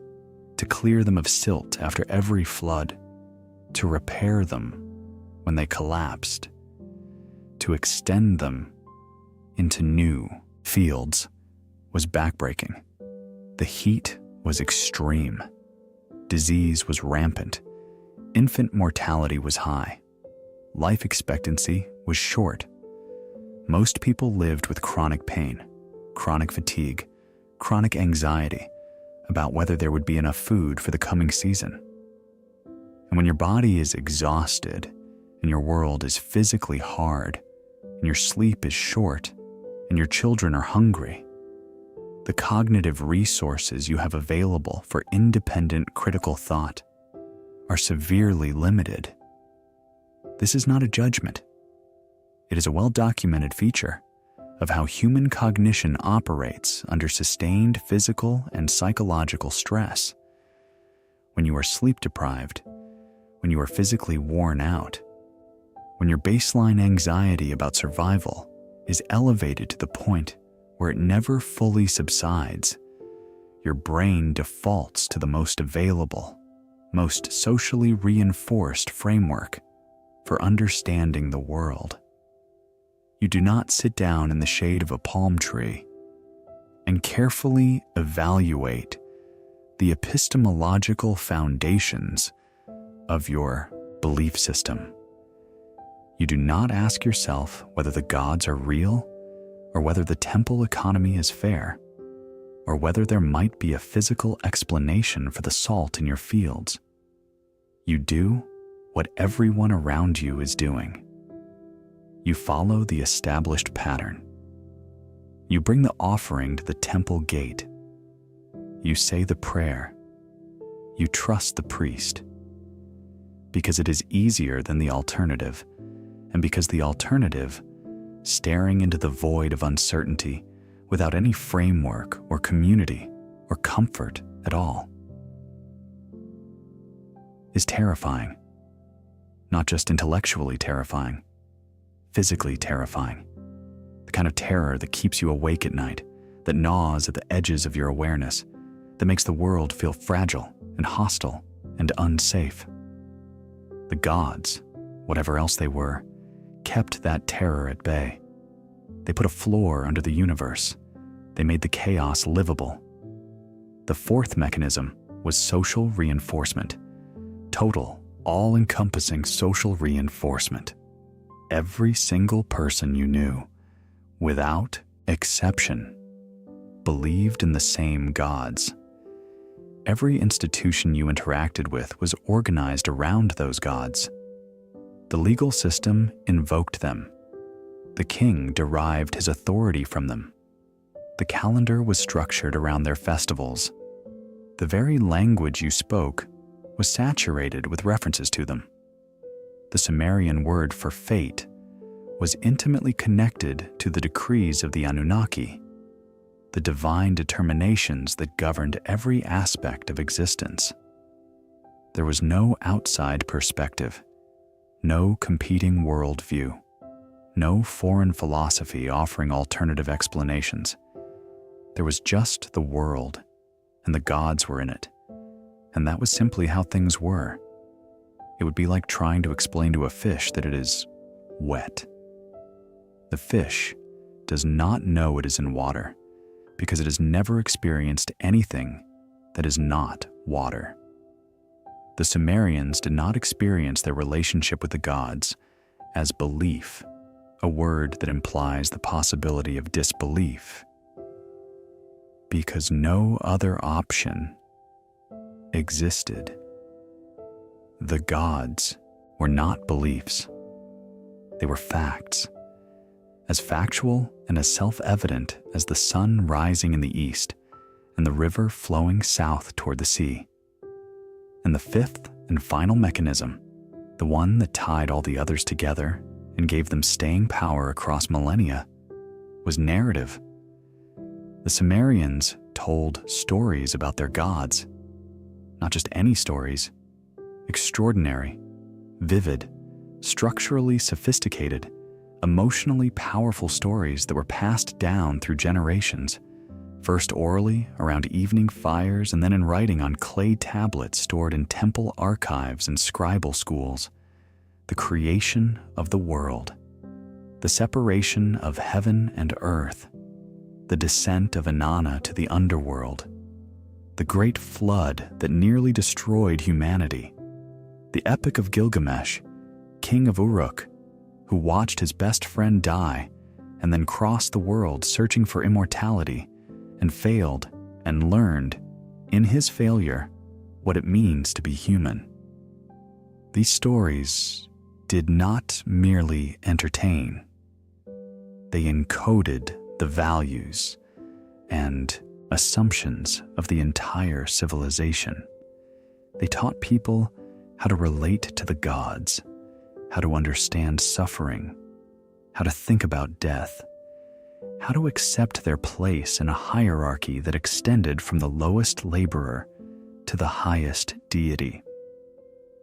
to clear them of silt after every flood, to repair them when they collapsed, to extend them into new fields was backbreaking. The heat was extreme. Disease was rampant. Infant mortality was high. Life expectancy was short. Most people lived with chronic pain, chronic fatigue, chronic anxiety about whether there would be enough food for the coming season. And when your body is exhausted, and your world is physically hard, and your sleep is short, and your children are hungry, the cognitive resources you have available for independent critical thought are severely limited. This is not a judgment. It is a well-documented feature of how human cognition operates under sustained physical and psychological stress. When you are sleep-deprived, when you are physically worn out, when your baseline anxiety about survival is elevated to the point where it never fully subsides, your brain defaults to the most available, most socially reinforced framework for understanding the world. You do not sit down in the shade of a palm tree and carefully evaluate the epistemological foundations of your belief system. You do not ask yourself whether the gods are real, or whether the temple economy is fair, or whether there might be a physical explanation for the salt in your fields. You do what everyone around you is doing. You follow the established pattern. You bring the offering to the temple gate. You say the prayer. You trust the priest. Because it is easier than the alternative, and because the alternative, staring into the void of uncertainty without any framework or community or comfort at all, is terrifying. Not just intellectually terrifying, physically terrifying. The kind of terror that keeps you awake at night, that gnaws at the edges of your awareness, that makes the world feel fragile and hostile and unsafe. The gods, whatever else they were, kept that terror at bay. They put a floor under the universe. They made the chaos livable. The fourth mechanism was social reinforcement. Total, all-encompassing social reinforcement. Every single person you knew, without exception, believed in the same gods. Every institution you interacted with was organized around those gods. The legal system invoked them. The king derived his authority from them. The calendar was structured around their festivals. The very language you spoke was saturated with references to them. The Sumerian word for fate was intimately connected to the decrees of the Anunnaki, the divine determinations that governed every aspect of existence. There was no outside perspective, no competing worldview, no foreign philosophy offering alternative explanations. There was just the world, and the gods were in it, and that was simply how things were. It would be like trying to explain to a fish that it is wet. The fish does not know it is in water because it has never experienced anything that is not water. The Sumerians did not experience their relationship with the gods as belief, a word that implies the possibility of disbelief, because no other option existed. The gods were not beliefs. They were facts, as factual and as self-evident as the sun rising in the east and the river flowing south toward the sea. And the fifth and final mechanism, the one that tied all the others together and gave them staying power across millennia, was narrative. The Sumerians told stories about their gods, not just any stories, extraordinary, vivid, structurally sophisticated, emotionally powerful stories that were passed down through generations, first orally around evening fires and then in writing on clay tablets stored in temple archives and scribal schools. The creation of the world, the separation of heaven and earth, the descent of Inanna to the underworld, the great flood that nearly destroyed humanity, the epic of Gilgamesh, king of Uruk, who watched his best friend die and then crossed the world searching for immortality and failed and learned, in his failure, what it means to be human. These stories did not merely entertain. They encoded the values and assumptions of the entire civilization. They taught people how to relate to the gods, how to understand suffering, how to think about death, how to accept their place in a hierarchy that extended from the lowest laborer to the highest deity.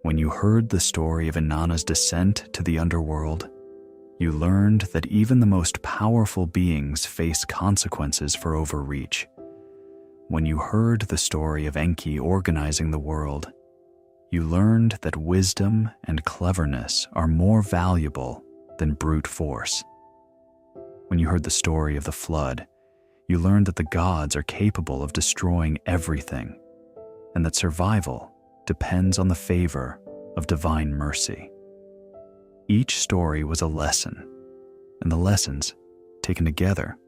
When you heard the story of Inanna's descent to the underworld, you learned that even the most powerful beings face consequences for overreach. When you heard the story of Enki organizing the world, you learned that wisdom and cleverness are more valuable than brute force. When you heard the story of the flood, you learned that the gods are capable of destroying everything, and that survival depends on the favor of divine mercy. Each story was a lesson, and the lessons, taken together,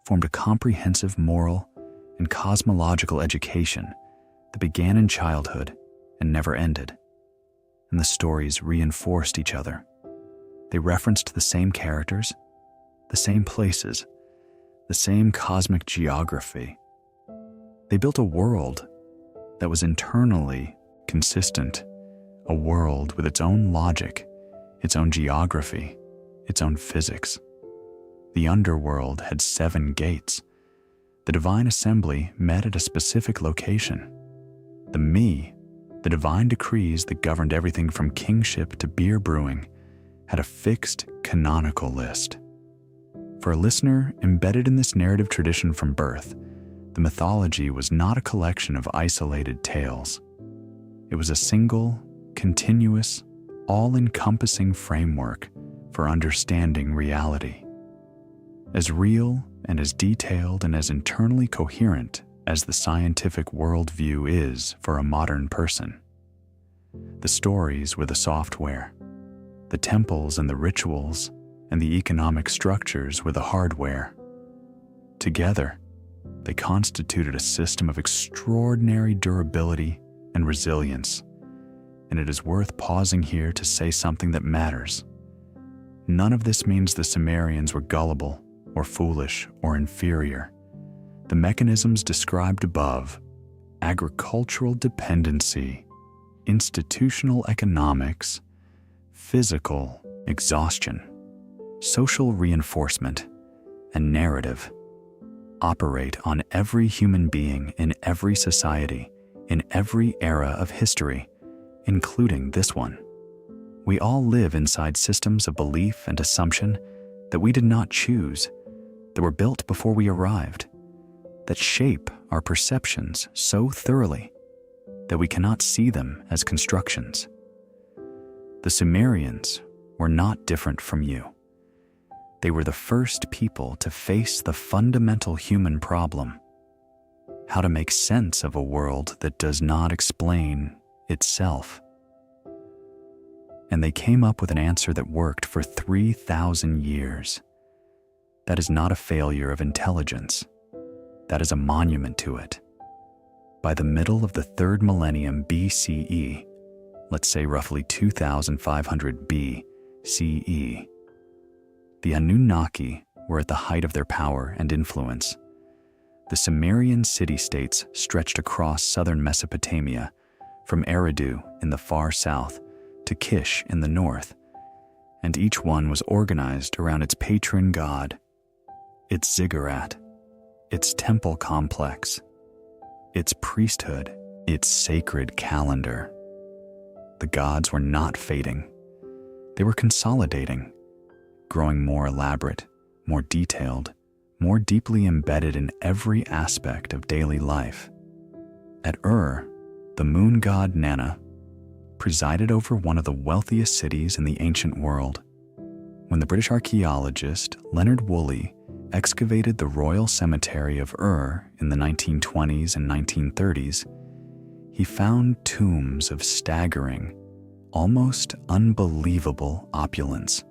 formed a comprehensive moral and cosmological education that began in childhood and never ended. And the stories reinforced each other. They referenced the same characters, the same places, the same cosmic geography. They built a world that was internally consistent, a world with its own logic, its own geography, its own physics. The underworld had 7 gates. The divine assembly met at a specific location. The me, the divine decrees that governed everything from kingship to beer brewing, had a fixed canonical list. For a listener embedded in this narrative tradition from birth, the mythology was not a collection of isolated tales. It was a single, continuous, all-encompassing framework for understanding reality. As real and as detailed and as internally coherent as the scientific worldview is for a modern person. The stories were the software. The temples and the rituals and the economic structures were the hardware. Together, they constituted a system of extraordinary durability and resilience, and it is worth pausing here to say something that matters. None of this means the Sumerians were gullible or foolish or inferior. The mechanisms described above, agricultural dependency, institutional economics, physical exhaustion, social reinforcement, and narrative, operate on every human being in every society, in every era of history, including this one. We all live inside systems of belief and assumption that we did not choose, that were built before we arrived, that shape our perceptions so thoroughly that we cannot see them as constructions. The Sumerians were not different from you. They were the first people to face the fundamental human problem: how to make sense of a world that does not explain itself. And they came up with an answer that worked for 3,000 years. That is not a failure of intelligence. That is a monument to it. By the middle of the 3rd millennium BCE, let's say roughly 2500 BCE, the Anunnaki were at the height of their power and influence. The Sumerian city-states stretched across southern Mesopotamia, from Eridu in the far south to Kish in the north, and each one was organized around its patron god, its ziggurat, its temple complex, its priesthood, its sacred calendar. The gods were not fading. They were consolidating, growing more elaborate, more detailed, more deeply embedded in every aspect of daily life. At the moon god Inanna presided over one of the wealthiest cities in the ancient world. When the British archaeologist Leonard Woolley excavated the royal cemetery of in the 1920s and 1930s, he found tombs of staggering, almost unbelievable opulence.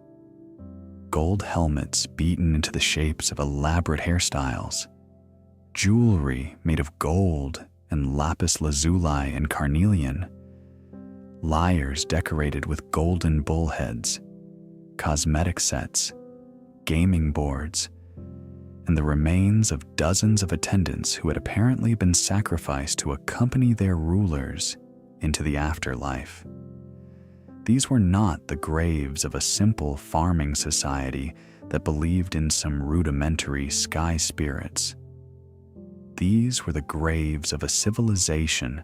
Gold helmets beaten into the shapes of elaborate hairstyles, jewelry made of gold and lapis lazuli and carnelian, lyres decorated with golden bullheads, cosmetic sets, gaming boards, and the remains of dozens of attendants who had apparently been sacrificed to accompany their rulers into the afterlife. These were not the graves of a simple farming society that believed in some rudimentary sky spirits. These were the graves of a civilization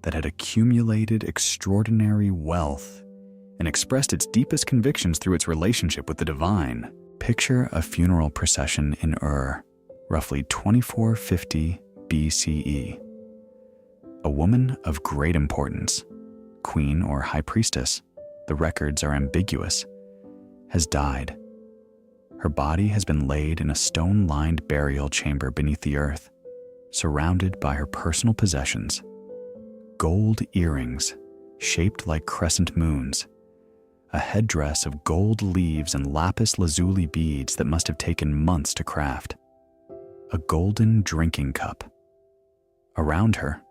that had accumulated extraordinary wealth and expressed its deepest convictions through its relationship with the divine. Picture a funeral procession in roughly 2450 BCE. A woman of great importance, queen or high priestess, the records are ambiguous, has died. Her body has been laid in a stone-lined burial chamber beneath the earth, surrounded by her personal possessions: gold earrings shaped like crescent moons, a headdress of gold leaves and lapis lazuli beads that must have taken months to craft, a golden drinking cup. Around her,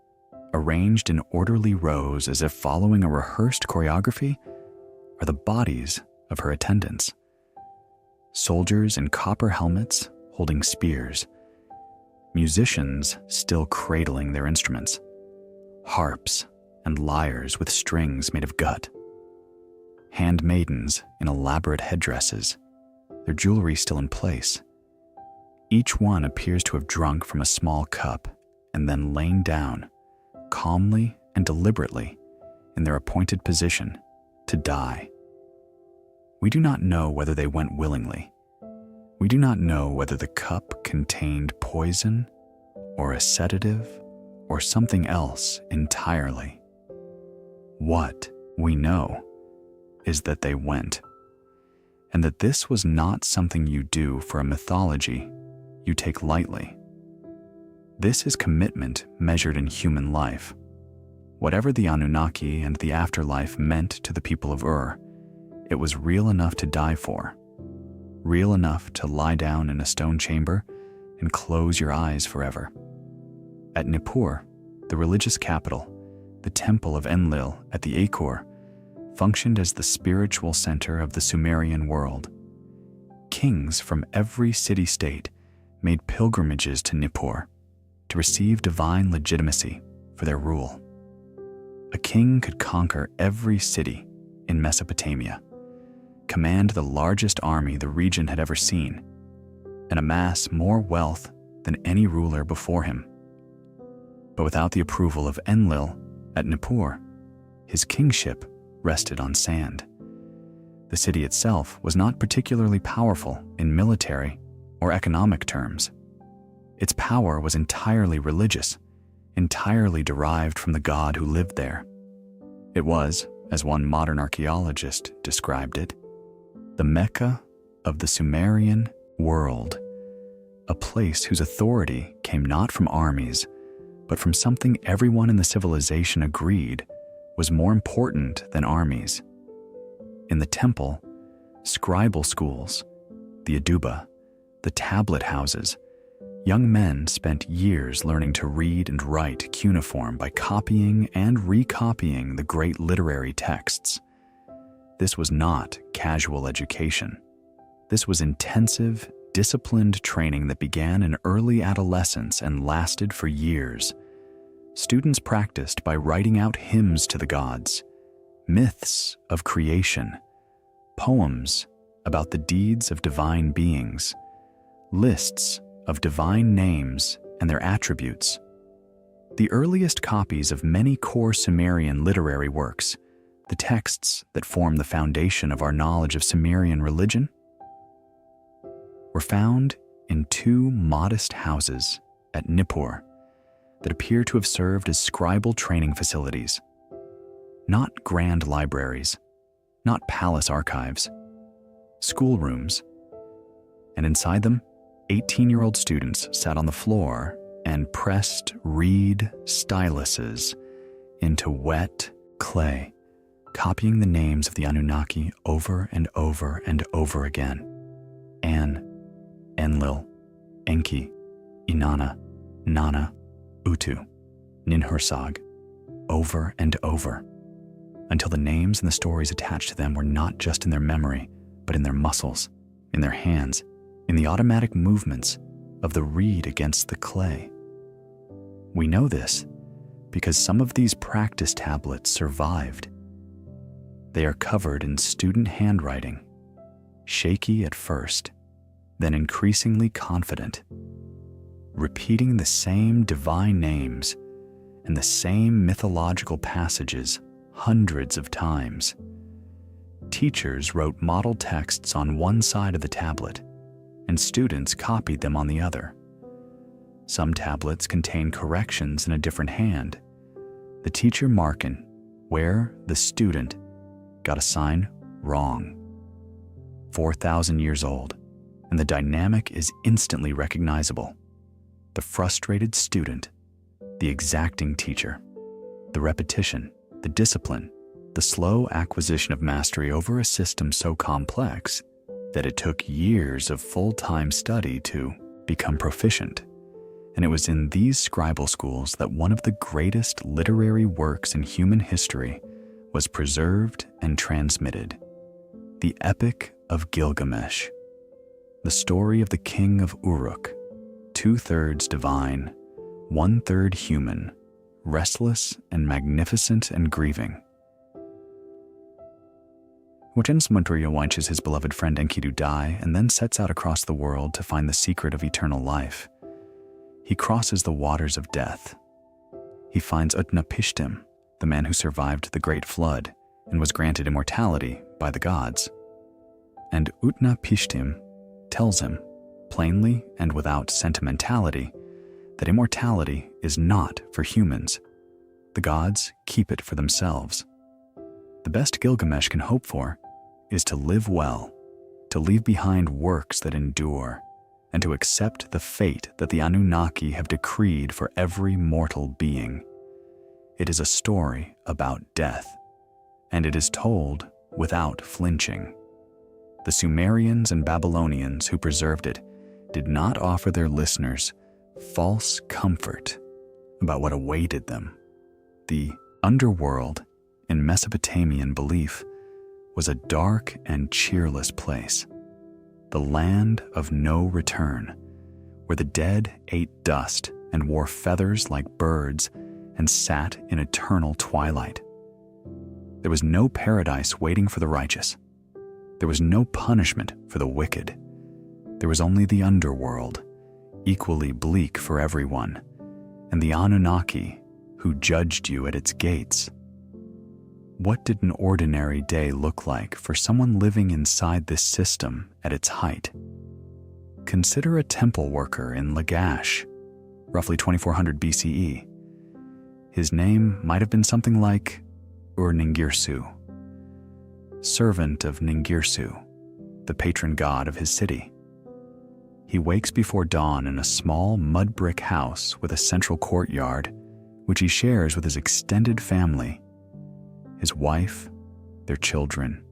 arranged in orderly rows as if following a rehearsed choreography, are the bodies of her attendants. Soldiers in copper helmets holding spears, musicians still cradling their instruments, harps and lyres with strings made of gut, handmaidens in elaborate headdresses, their jewelry still in place. Each one appears to have drunk from a small cup and then lain down, calmly and deliberately, in their appointed position, to die. We do not know whether they went willingly. We do not know whether the cup contained poison or a sedative or something else entirely. What we know is that they went, and that this was not something you do for a mythology you take lightly. This is commitment measured in human life. Whatever the Anunnaki and the afterlife meant to the people of Ur, it was real enough to die for, real enough to lie down in a stone chamber and close your eyes forever. At Nippur, the religious capital, the temple of Enlil at the Acor functioned as the spiritual center of the Sumerian world. Kings from every city-state made pilgrimages to Nippur to receive divine legitimacy for their rule. A king could conquer every city in Mesopotamia, command the largest army the region had ever seen, and amass more wealth than any ruler before him. But without the approval of Enlil at Nippur, his kingship rested on sand. The city itself was not particularly powerful in military or economic terms. Its power was entirely religious, entirely derived from the god who lived there. It was, as one modern archaeologist described it, the Mecca of the Sumerian world, a place whose authority came not from armies, but from something everyone in the civilization agreed was more important than armies. In the temple, scribal schools, the aduba, the tablet houses, young men spent years learning to read and write cuneiform by copying and recopying the great literary texts. This was not casual education. This was intensive, disciplined training that began in early adolescence and lasted for years. Students practiced by writing out hymns to the gods, myths of creation, poems about the deeds of divine beings, lists of divine names and their attributes. The earliest copies of many core Sumerian literary works, the texts that form the foundation of our knowledge of Sumerian religion, were found in two modest houses at Nippur that appear to have served as scribal training facilities. Not grand libraries, not palace archives, schoolrooms. And inside them, 18-year-old students sat on the floor and pressed reed styluses into wet clay, copying the names of the Anunnaki over and over and over again. Enlil, Enki, Inanna, Nana, Utu, Ninhursag, over and over, until the names and the stories attached to them were not just in their memory, but in their muscles, in their hands, in the automatic movements of the reed against the clay. We know this because some of these practice tablets survived. They are covered in student handwriting, shaky at first, then increasingly confident, repeating the same divine names and the same mythological passages hundreds of times. Teachers wrote model texts on one side of the tablet, and students copied them on the other. Some tablets contain corrections in a different hand, the teacher marking where the student got a sign wrong. 4,000 years old, and the dynamic is instantly recognizable. The frustrated student, the exacting teacher, the repetition, the discipline, the slow acquisition of mastery over a system so complex that it took years of full-time study to become proficient. And it was in these scribal schools that one of the greatest literary works in human history was preserved and transmitted, the Epic of Gilgamesh, the story of the king of Uruk, 2/3 divine, 1/3 human, restless and magnificent and grieving. Wojens Montoya watches his beloved friend Enki die and then sets out across the world to find the secret of eternal life. He crosses the waters of death. He finds Utnapishtim, the man who survived the Great Flood and was granted immortality by the gods. And Utnapishtim tells him, plainly and without sentimentality, that immortality is not for humans. The gods keep it for themselves. The best Gilgamesh can hope for is to live well, to leave behind works that endure, and to accept the fate that the Anunnaki have decreed for every mortal being. It is a story about death, and it is told without flinching. The Sumerians and Babylonians who preserved it did not offer their listeners false comfort about what awaited them. The underworld in Mesopotamian belief was a dark and cheerless place, the land of no return, where the dead ate dust and wore feathers like birds and sat in eternal twilight. There was no paradise waiting for the righteous. There was no punishment for the wicked. There was only the underworld, equally bleak for everyone, and the Anunnaki who judged you at its gates. What did an ordinary day look like for someone living inside this system at its height? Consider a temple worker in Lagash, roughly 2400 BCE. His name might have been something like Ur-Ningirsu, servant of Ningirsu, the patron god of his city. He wakes before dawn in a small mud brick house with a central courtyard, which he shares with his extended family, his wife, their children,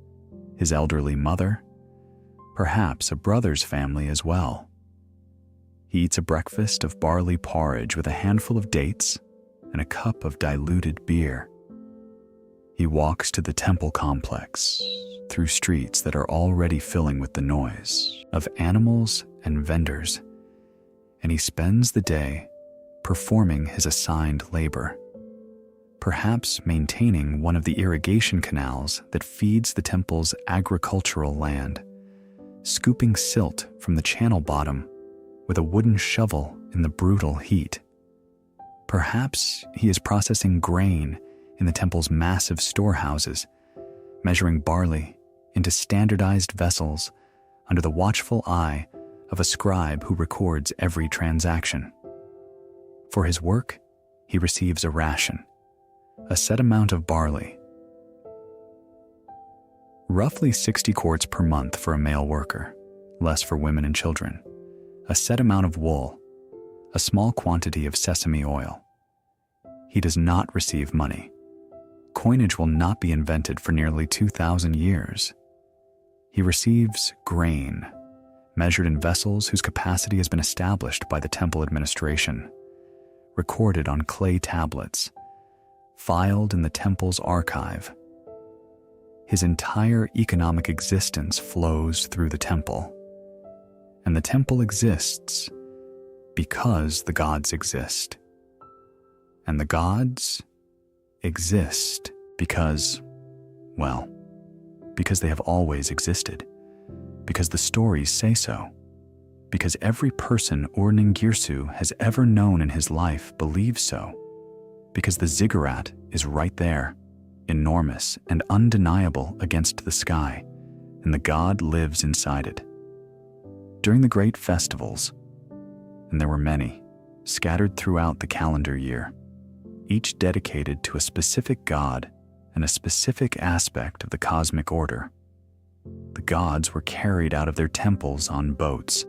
his elderly mother, perhaps a brother's family as well. He eats a breakfast of barley porridge with a handful of dates and a cup of diluted beer. He walks to the temple complex through streets that are already filling with the noise of animals and vendors, and he spends the day performing his assigned labor, perhaps maintaining one of the irrigation canals that feeds the temple's agricultural land, scooping silt from the channel bottom with a wooden shovel in the brutal heat. Perhaps he is processing grain in the temple's massive storehouses, measuring barley into standardized vessels under the watchful eye of a scribe who records every transaction. For his work, he receives a ration, a set amount of barley, roughly 60 quarts per month for a male worker, less for women and children, a set amount of wool, a small quantity of sesame oil. He does not receive money. Coinage will not be invented for nearly 2,000 years. He receives grain, measured in vessels whose capacity has been established by the temple administration, recorded on clay tablets, filed in the temple's archive. His entire economic existence flows through the temple, and the temple exists because the gods exist. And the gods exist because, well, because they have always existed, because the stories say so, because every person Ur-Ningirsu has ever known in his life believes so, because the ziggurat is right there, enormous and undeniable against the sky, and the god lives inside it. During the great festivals, and there were many, scattered throughout the calendar year, each dedicated to a specific god and a specific aspect of the cosmic order, the gods were carried out of their temples on boats,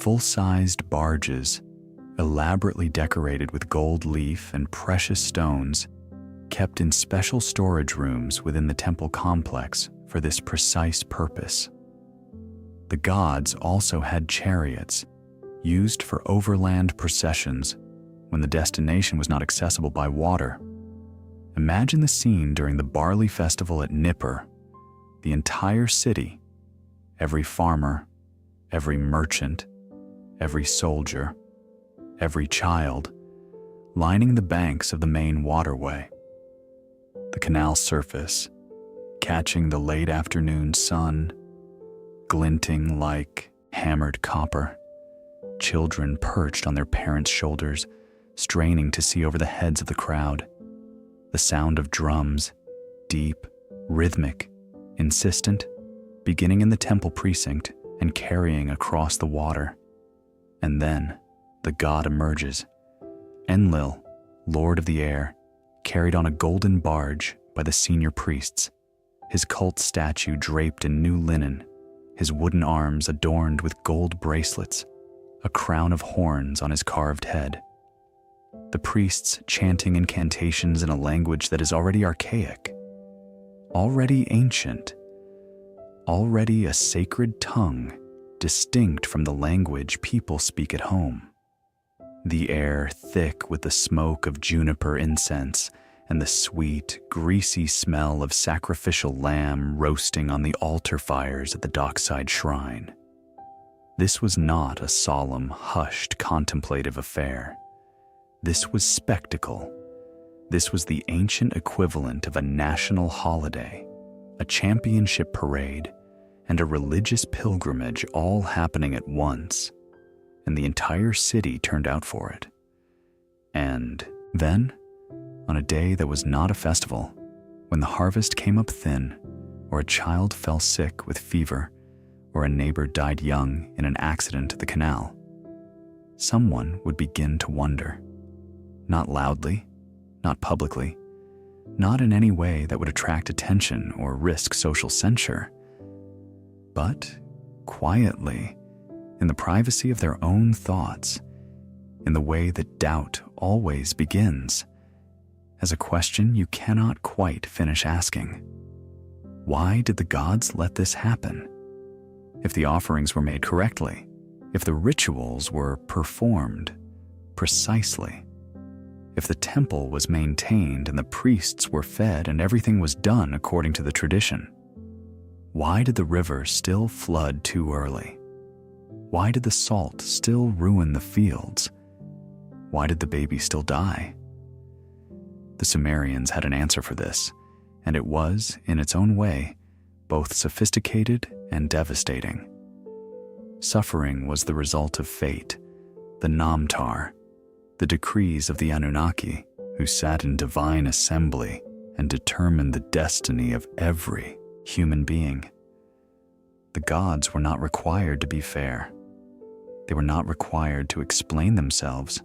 full-sized barges, elaborately decorated with gold leaf and precious stones, kept in special storage rooms within the temple complex for this precise purpose. The gods also had chariots used for overland processions when the destination was not accessible by water. Imagine the scene during the barley festival at Nippur. The entire city, every farmer, every merchant, every soldier, every child, lining the banks of the main waterway. The canal surface, catching the late afternoon sun, glinting like hammered copper. Children perched on their parents' shoulders, straining to see over the heads of the crowd. The sound of drums, deep, rhythmic, insistent, beginning in the temple precinct and carrying across the water. And then the god emerges, Enlil, lord of the air, carried on a golden barge by the senior priests, his cult statue draped in new linen, his wooden arms adorned with gold bracelets, a crown of horns on his carved head. The priests chanting incantations in a language that is already archaic, already ancient, already a sacred tongue distinct from the language people speak at home. The air thick with the smoke of juniper incense and the sweet, greasy smell of sacrificial lamb roasting on the altar fires at the dockside shrine. This was not a solemn, hushed, contemplative affair. This was spectacle. This was the ancient equivalent of a national holiday, a championship parade, and a religious pilgrimage all happening at once, and the entire city turned out for it. And then, on a day that was not a festival, when the harvest came up thin, or a child fell sick with fever, or a neighbor died young in an accident at the canal, someone would begin to wonder. Not loudly, not publicly, not in any way that would attract attention or risk social censure, but quietly, in the privacy of their own thoughts, in the way that doubt always begins, as a question you cannot quite finish asking. Why did the gods let this happen? If the offerings were made correctly, if the rituals were performed precisely, if the temple was maintained and the priests were fed and everything was done according to the tradition, why did the river still flood too early? Why did the salt still ruin the fields? Why did the baby still die? The Sumerians had an answer for this, and it was, in its own way, both sophisticated and devastating. Suffering was the result of fate, the Namtar, the decrees of the Anunnaki, who sat in divine assembly and determined the destiny of every human being. The gods were not required to be fair. They were not required to explain themselves.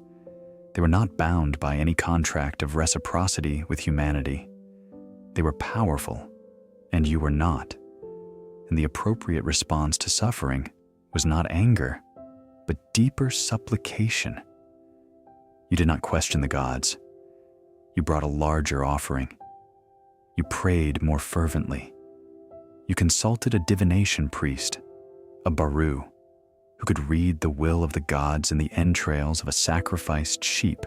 They were not bound by any contract of reciprocity with humanity. They were powerful, and you were not. And the appropriate response to suffering was not anger, but deeper supplication. You did not question the gods. You brought a larger offering. You prayed more fervently. You consulted a divination priest, a baru, who could read the will of the gods in the entrails of a sacrificed sheep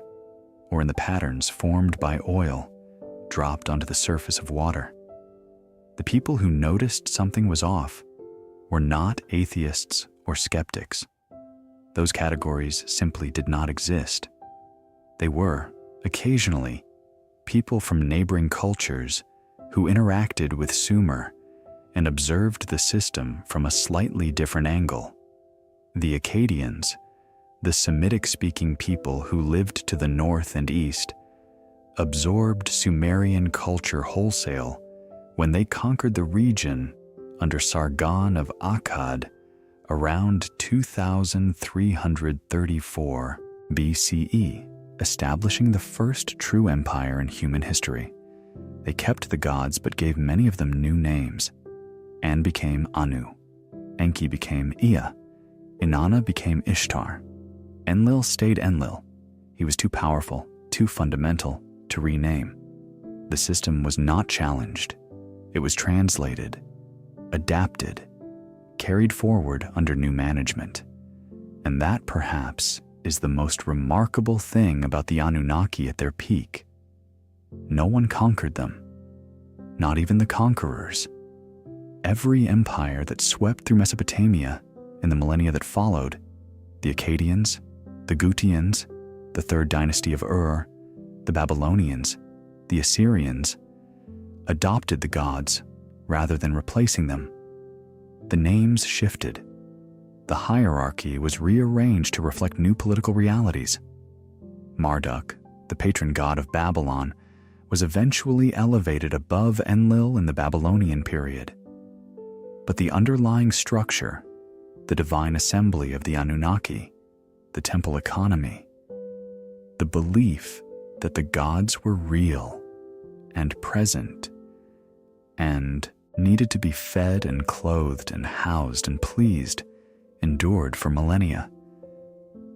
or in the patterns formed by oil dropped onto the surface of water. The people who noticed something was off were not atheists or skeptics. Those categories simply did not exist. They were, occasionally, people from neighboring cultures who interacted with Sumer and observed the system from a slightly different angle. The Akkadians, the Semitic-speaking people who lived to the north and east, absorbed Sumerian culture wholesale when they conquered the region under Sargon of Akkad around 2334 BCE, establishing the first true empire in human history. They kept the gods but gave many of them new names. An became Anu, Enki became Ea, Inanna became Ishtar. Enlil stayed Enlil. He was too powerful, too fundamental to rename. The system was not challenged. It was translated, adapted, carried forward under new management. And that, perhaps, is the most remarkable thing about the Anunnaki at their peak. No one conquered them, not even the conquerors. Every empire that swept through Mesopotamia in the millennia that followed, the Akkadians, the Gutians, the third dynasty of Ur, the Babylonians, the Assyrians, adopted the gods rather than replacing them. The names shifted. The hierarchy was rearranged to reflect new political realities. Marduk, the patron god of Babylon, was eventually elevated above Enlil in the Babylonian period. But the underlying structure, the divine assembly of the Anunnaki, the temple economy, the belief that the gods were real and present and needed to be fed and clothed and housed and pleased, endured for millennia.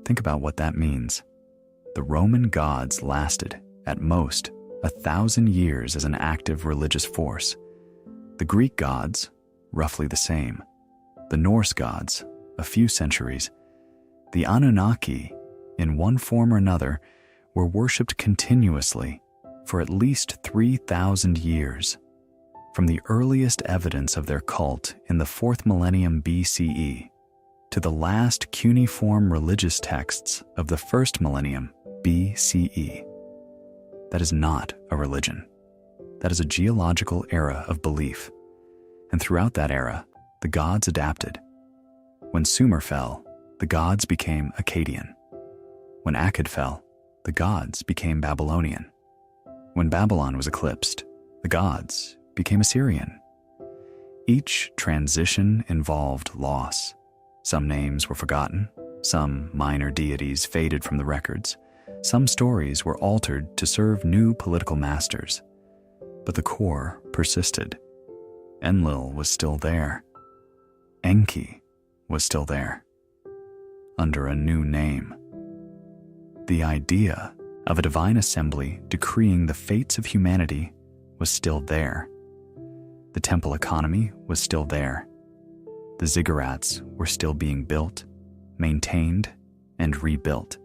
Think about what that means. The Roman gods lasted, at most, 1,000 years as an active religious force. The Greek gods, roughly the same. The Norse gods, a few centuries. The Anunnaki, in one form or another, were worshipped continuously for at least 3,000 years, from the earliest evidence of their cult in the 4th millennium BCE to the last cuneiform religious texts of the 1st millennium BCE. That is not a religion. That is a geological era of belief. And throughout that era, the gods adapted. When Sumer fell, the gods became Akkadian. When Akkad fell, the gods became Babylonian. When Babylon was eclipsed, the gods became Assyrian. Each transition involved loss. Some names were forgotten, some minor deities faded from the records, some stories were altered to serve new political masters. But the core persisted. Enlil was still there. Enki was still there, under a new name. The idea of a divine assembly decreeing the fates of humanity was still there. The temple economy was still there. The ziggurats were still being built, maintained, and rebuilt.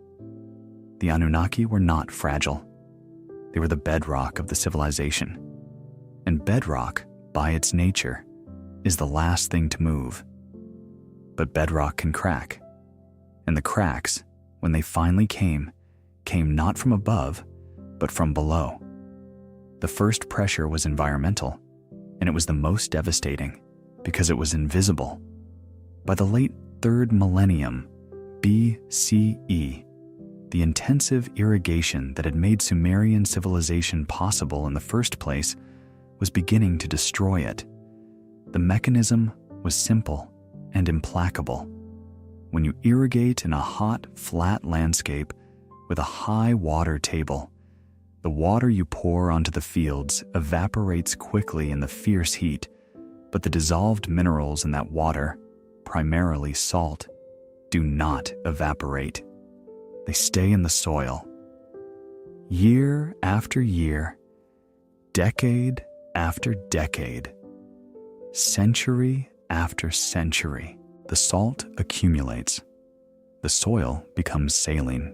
The Anunnaki were not fragile. They were the bedrock of the civilization. And bedrock, by its nature, is the last thing to move. But bedrock can crack. And the cracks, when they finally came not from above, but from below. The first pressure was environmental, and it was the most devastating because it was invisible. By the late 3rd millennium BCE, the intensive irrigation that had made Sumerian civilization possible in the first place was beginning to destroy it. The mechanism was simple and implacable. When you irrigate in a hot, flat landscape with a high water table, the water you pour onto the fields evaporates quickly in the fierce heat, but the dissolved minerals in that water, primarily salt, do not evaporate. They stay in the soil. Year after year, decade after decade, century after century, the salt accumulates. The soil becomes saline.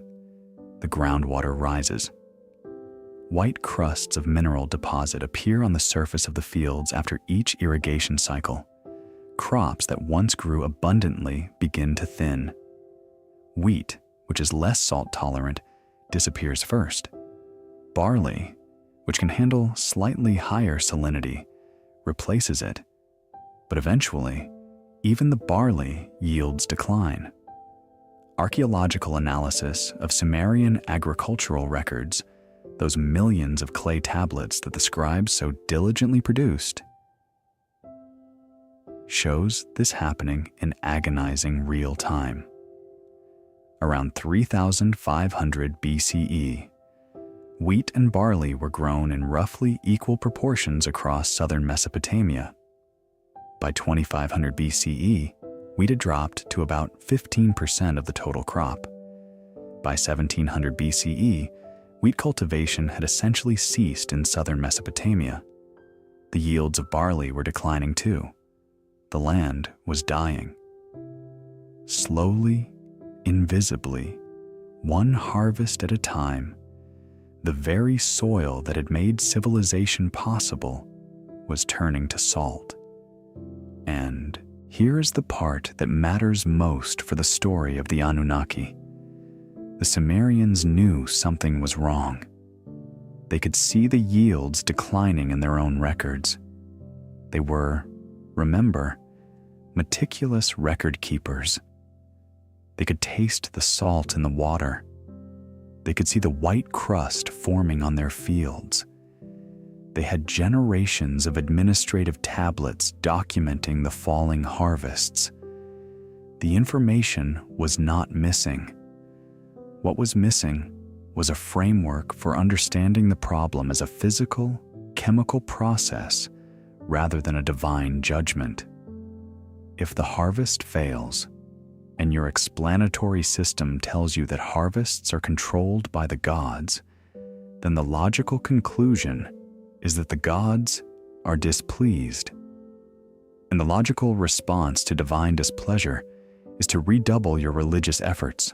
The groundwater rises. White crusts of mineral deposit appear on the surface of the fields after each irrigation cycle. Crops that once grew abundantly begin to thin. Wheat, which is less salt tolerant, disappears first. Barley, which can handle slightly higher salinity, replaces it. But eventually, even the barley yields decline. Archaeological analysis of Sumerian agricultural records, those millions of clay tablets that the scribes so diligently produced, shows this happening in agonizing real time. Around 3,500 BCE, wheat and barley were grown in roughly equal proportions across southern Mesopotamia. By 2500 BCE, wheat had dropped to about 15% of the total crop. By 1700 BCE, wheat cultivation had essentially ceased in southern Mesopotamia. The yields of barley were declining too. The land was dying. Slowly, invisibly, one harvest at a time, the very soil that had made civilization possible was turning to salt. And here is the part that matters most for the story of the Anunnaki. The Sumerians knew something was wrong. They could see the yields declining in their own records. They were, remember, meticulous record keepers. They could taste the salt in the water. They could see the white crust forming on their fields. They had generations of administrative tablets documenting the falling harvests. The information was not missing. What was missing was a framework for understanding the problem as a physical, chemical process rather than a divine judgment. If the harvest fails, and your explanatory system tells you that harvests are controlled by the gods, then the logical conclusion is that the gods are displeased. And the logical response to divine displeasure is to redouble your religious efforts.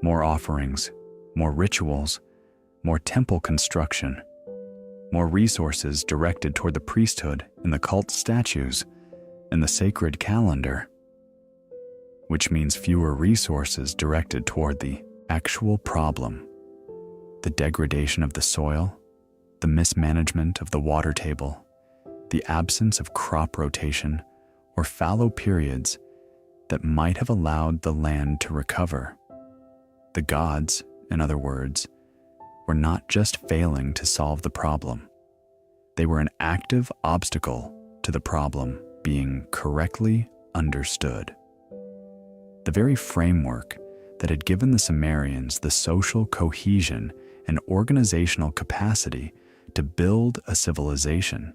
More offerings, more rituals, more temple construction, more resources directed toward the priesthood and the cult statues and the sacred calendar, which means fewer resources directed toward the actual problem, the degradation of the soil, the mismanagement of the water table, the absence of crop rotation, or fallow periods that might have allowed the land to recover. The gods, in other words, were not just failing to solve the problem. They were an active obstacle to the problem being correctly understood. The very framework that had given the Sumerians the social cohesion and organizational capacity to build a civilization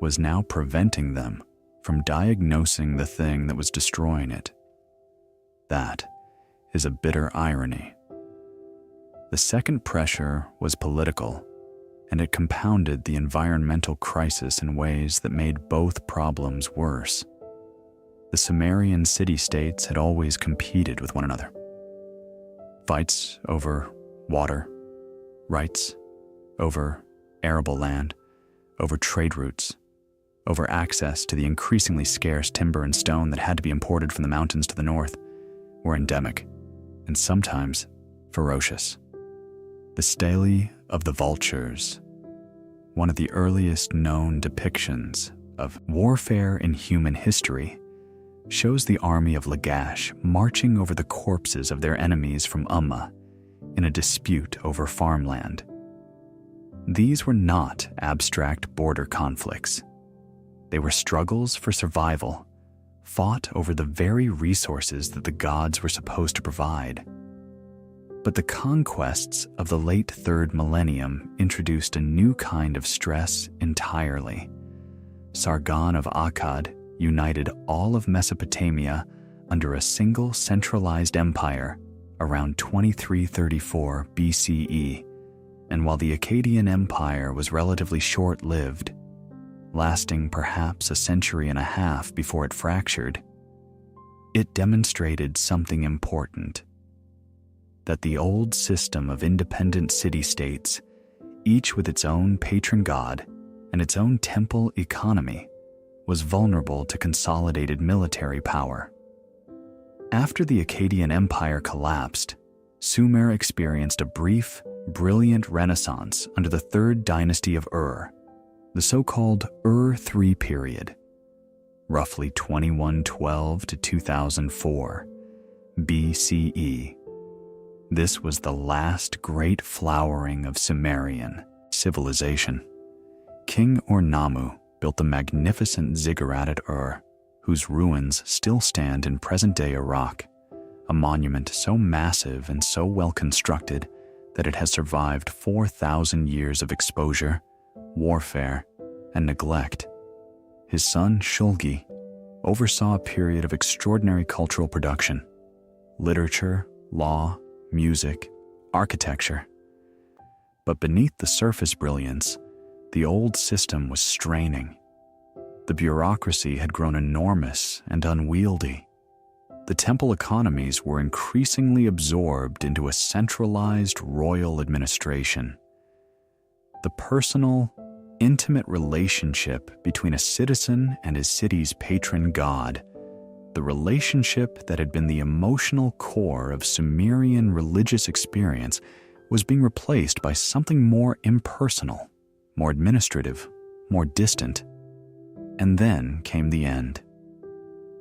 was now preventing them from diagnosing the thing that was destroying it. That is a bitter irony. The second pressure was political, and it compounded the environmental crisis in ways that made both problems worse. The Sumerian city-states had always competed with one another. Fights over water, rights over arable land, over trade routes, over access to the increasingly scarce timber and stone that had to be imported from the mountains to the north, were endemic, and sometimes ferocious. The stele of the vultures, one of the earliest known depictions of warfare in human history, shows the army of Lagash marching over the corpses of their enemies from Umma in a dispute over farmland. These were not abstract border conflicts. They were struggles for survival, fought over the very resources that the gods were supposed to provide. But the conquests of the late 3rd millennium introduced a new kind of stress entirely. Sargon of Akkad united all of Mesopotamia under a single centralized empire around 2334 BCE, and while the Akkadian Empire was relatively short-lived, lasting perhaps a century and a half before it fractured, it demonstrated something important: that the old system of independent city-states, each with its own patron god and its own temple economy, was vulnerable to consolidated military power. After the Akkadian Empire collapsed, Sumer experienced a brief, brilliant renaissance under the 3rd dynasty of Ur, the so-called Ur-III period, roughly 2112 to 2004 BCE. This was the last great flowering of Sumerian civilization. King Ur-Nammu built the magnificent ziggurat at Ur, whose ruins still stand in present-day Iraq, a monument so massive and so well constructed that it has survived 4,000 years of exposure, warfare, and neglect. His son, Shulgi, oversaw a period of extraordinary cultural production: literature, law, music, architecture. But beneath the surface brilliance, the old system was straining. The bureaucracy had grown enormous and unwieldy. The temple economies were increasingly absorbed into a centralized royal administration. The personal, intimate relationship between a citizen and his city's patron god, the relationship that had been the emotional core of Sumerian religious experience, was being replaced by something more impersonal, more administrative, more distant. And then came the end.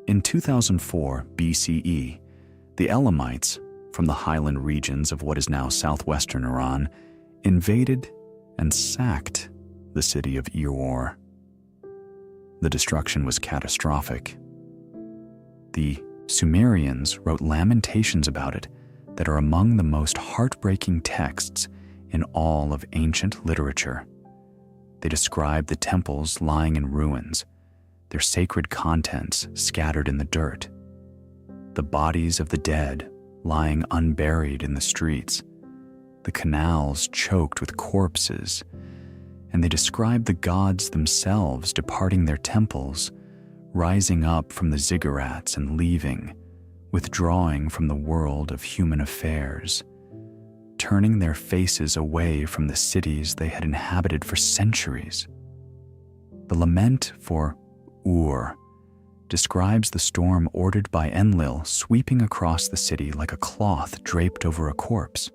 In 2004 BCE, the Elamites, from the highland regions of what is now southwestern Iran, invaded and sacked the city of Ur. The destruction was catastrophic. The Sumerians wrote lamentations about it that are among the most heartbreaking texts in all of ancient literature. They describe the temples lying in ruins, their sacred contents scattered in the dirt, the bodies of the dead lying unburied in the streets, the canals choked with corpses, and they describe the gods themselves departing their temples, rising up from the ziggurats and leaving, withdrawing from the world of human affairs, turning their faces away from the cities they had inhabited for centuries. The lament for Ur describes the storm ordered by Enlil sweeping across the city like a cloth draped over a corpse.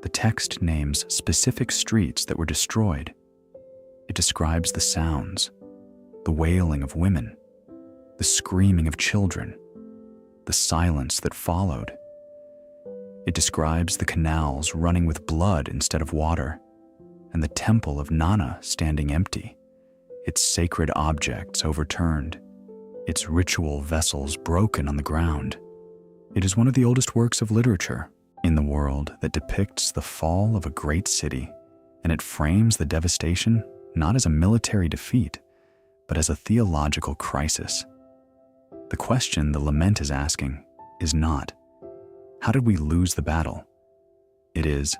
The text names specific streets that were destroyed. It describes the sounds, the wailing of women, the screaming of children, the silence that followed. It describes the canals running with blood instead of water, and the temple of Inanna standing empty, its sacred objects overturned, its ritual vessels broken on the ground. It is one of the oldest works of literature in the world that depicts the fall of a great city, and it frames the devastation not as a military defeat, but as a theological crisis. The question the lament is asking is not, how did we lose the battle? It is,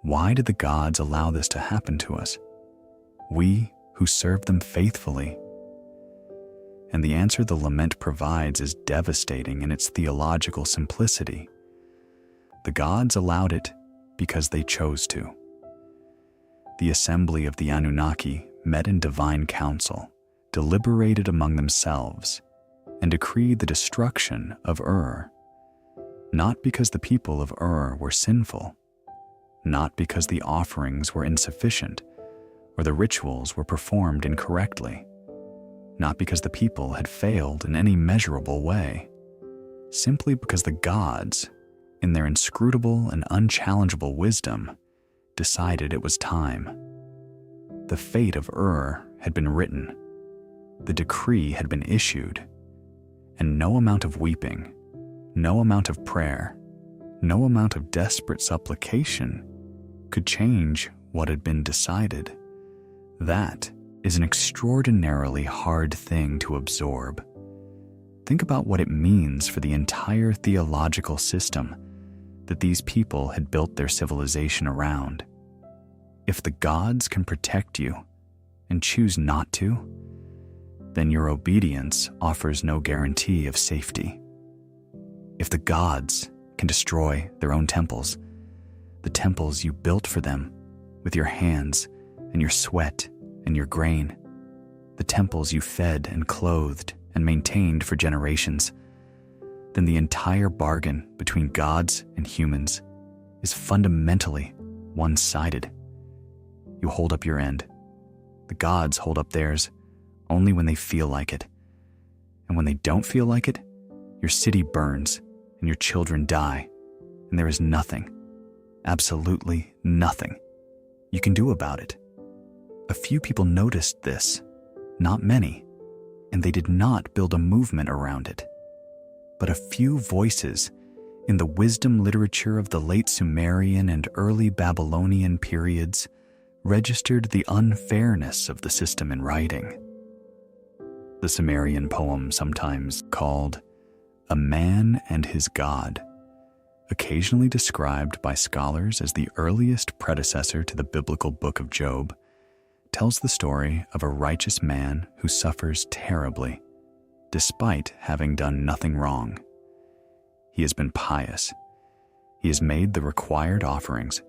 why did the gods allow this to happen to us? We who served them faithfully. And the answer the lament provides is devastating in its theological simplicity. The gods allowed it because they chose to. The assembly of the Anunnaki met in divine council, deliberated among themselves, and decreed the destruction of Ur, not because the people of Ur were sinful, not because the offerings were insufficient or the rituals were performed incorrectly, not because the people had failed in any measurable way, simply because the gods, in their inscrutable and unchallengeable wisdom, decided it was time. The fate of Ur had been written, the decree had been issued, and no amount of weeping, no amount of prayer, no amount of desperate supplication could change what had been decided. That is an extraordinarily hard thing to absorb. Think about what it means for the entire theological system that these people had built their civilization around. If the gods can protect you and choose not to, then your obedience offers no guarantee of safety. If the gods can destroy their own temples, the temples you built for them with your hands and your sweat and your grain, the temples you fed and clothed and maintained for generations, then the entire bargain between gods and humans is fundamentally one-sided. You hold up your end. The gods hold up theirs only when they feel like it. And when they don't feel like it, your city burns and your children die, and there is nothing, absolutely nothing, you can do about it. A few people noticed this, not many, and they did not build a movement around it. But a few voices in the wisdom literature of the late Sumerian and early Babylonian periods registered the unfairness of the system in writing. The Sumerian poem, sometimes called A Man and His God, occasionally described by scholars as the earliest predecessor to the biblical book of Job, tells the story of a righteous man who suffers terribly, despite having done nothing wrong. He has been pious. He has made the required offerings.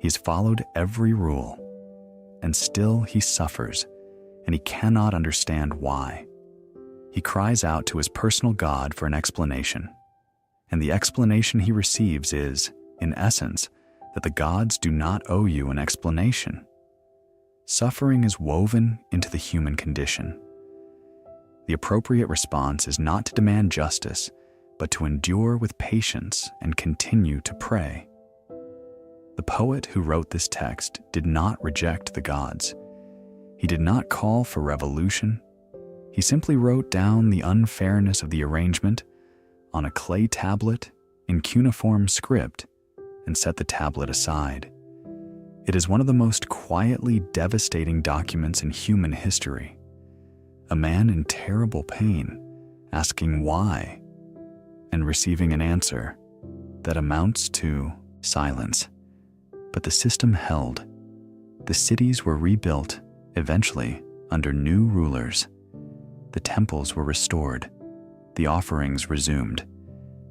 He has followed every rule. And still he suffers, and he cannot understand why. He cries out to his personal God for an explanation. And the explanation he receives is, in essence, that the gods do not owe you an explanation. Suffering is woven into the human condition. The appropriate response is not to demand justice, but to endure with patience and continue to pray. The poet who wrote this text did not reject the gods. He did not call for revolution. He simply wrote down the unfairness of the arrangement on a clay tablet in cuneiform script and set the tablet aside. It is one of the most quietly devastating documents in human history. A man in terrible pain asking why and receiving an answer that amounts to silence. But the system held. The cities were rebuilt, eventually under new rulers. The temples were restored. The offerings resumed.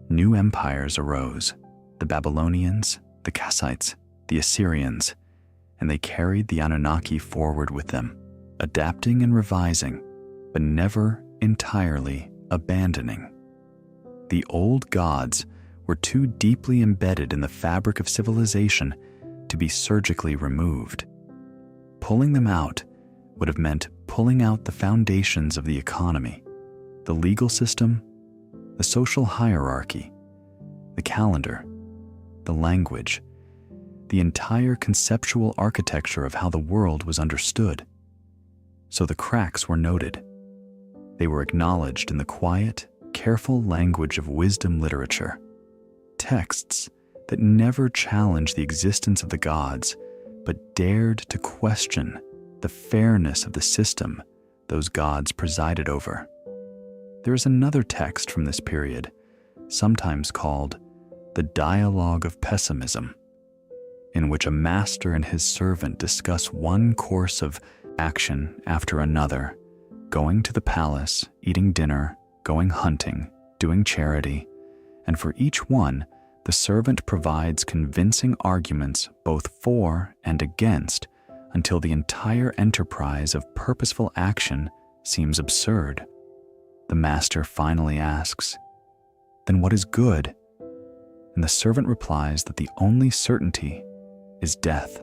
New empires arose, the Babylonians, the Kassites, the Assyrians, and they carried the Anunnaki forward with them, adapting and revising, but never entirely abandoning. The old gods were too deeply embedded in the fabric of civilization to be surgically removed. Pulling them out would have meant pulling out the foundations of the economy, the legal system, the social hierarchy, the calendar, the language, the entire conceptual architecture of how the world was understood. So the cracks were noted. They were acknowledged in the quiet, careful language of wisdom literature, texts that never challenged the existence of the gods, but dared to question the fairness of the system those gods presided over. There is another text from this period, sometimes called the Dialogue of Pessimism, in which a master and his servant discuss one course of action after another, going to the palace, eating dinner, going hunting, doing charity, and for each one, the servant provides convincing arguments both for and against until the entire enterprise of purposeful action seems absurd. The master finally asks, "Then what is good?" And the servant replies that the only certainty is death.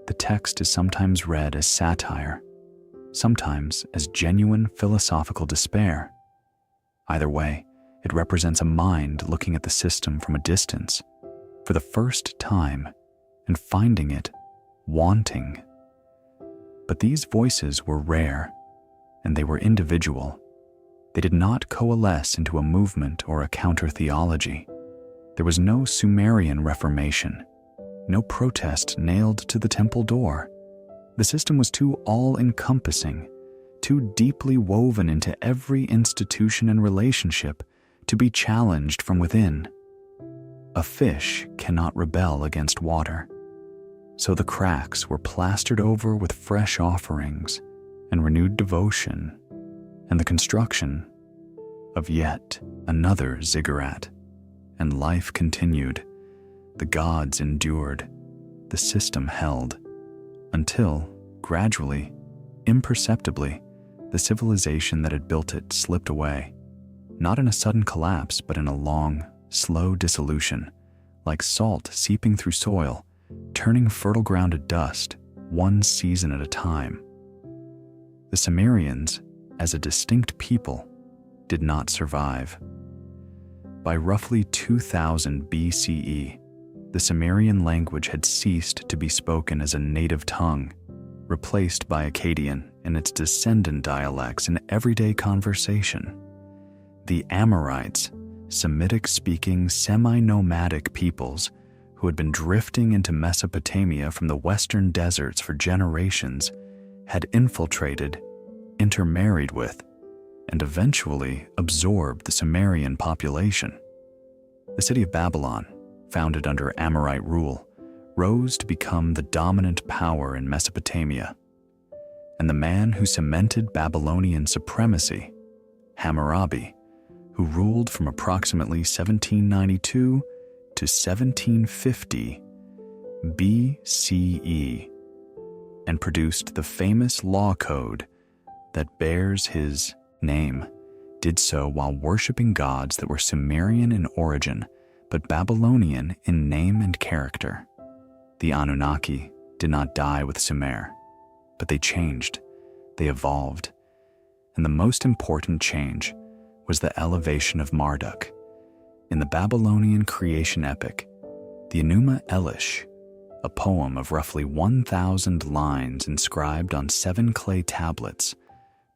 The text is sometimes read as satire, sometimes as genuine philosophical despair. Either way, it represents a mind looking at the system from a distance, for the first time, and finding it wanting. But these voices were rare, and they were individual. They did not coalesce into a movement or a counter-theology. There was no Sumerian Reformation, no protest nailed to the temple door. The system was too all-encompassing, too deeply woven into every institution and relationship to be challenged from within. A fish cannot rebel against water. So the cracks were plastered over with fresh offerings and renewed devotion and the construction of yet another ziggurat. And life continued. The gods endured. The system held. Until, gradually, imperceptibly, the civilization that had built it slipped away. Not in a sudden collapse, but in a long, slow dissolution, like salt seeping through soil, turning fertile ground to dust, one season at a time. The Sumerians, as a distinct people, did not survive. By roughly 2000 BCE, the Sumerian language had ceased to be spoken as a native tongue, replaced by Akkadian and its descendant dialects in everyday conversation. The Amorites, Semitic-speaking semi-nomadic peoples who had been drifting into Mesopotamia from the western deserts for generations, had infiltrated, intermarried with, and eventually absorbed the Sumerian population. The city of Babylon, founded under Amorite rule, rose to become the dominant power in Mesopotamia. And the man who cemented Babylonian supremacy, Hammurabi, who ruled from approximately 1792 to 1750 BCE, and produced the famous law code that bears his name, did so while worshiping gods that were Sumerian in origin, but Babylonian in name and character. The Anunnaki did not die with Sumer, but they changed, they evolved, and the most important change was the elevation of Marduk. In the Babylonian creation epic, the Enuma Elish a poem of roughly 1,000 lines inscribed on 7 clay tablets,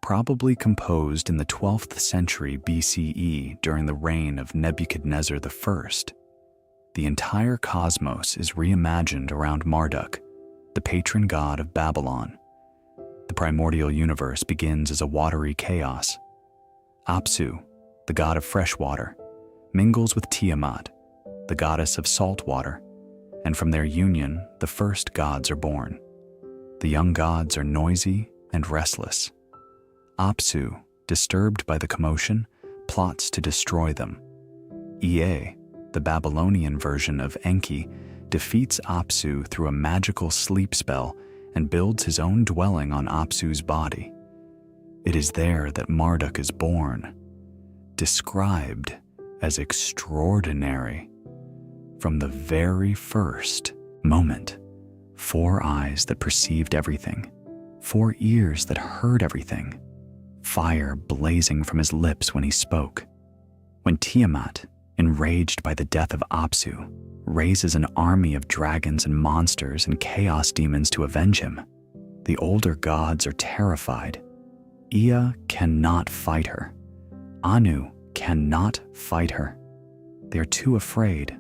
probably composed in the 12th century BCE during the reign of Nebuchadnezzar I. The entire cosmos is reimagined around Marduk, the patron god of Babylon. The primordial universe begins as a watery chaos. Apsu, the god of fresh water, mingles with Tiamat, the goddess of salt water, and from their union, the first gods are born. The young gods are noisy and restless. Apsu, disturbed by the commotion, plots to destroy them. Ea, the Babylonian version of Enki, defeats Apsu through a magical sleep spell and builds his own dwelling on Apsu's body. It is there that Marduk is born, described as extraordinary. From the very first moment, 4 eyes that perceived everything, 4 ears that heard everything, fire blazing from his lips when he spoke. When Tiamat, enraged by the death of Apsu, raises an army of dragons and monsters and chaos demons to avenge him, the older gods are terrified. Ea cannot fight her. Anu cannot fight her. They are too afraid.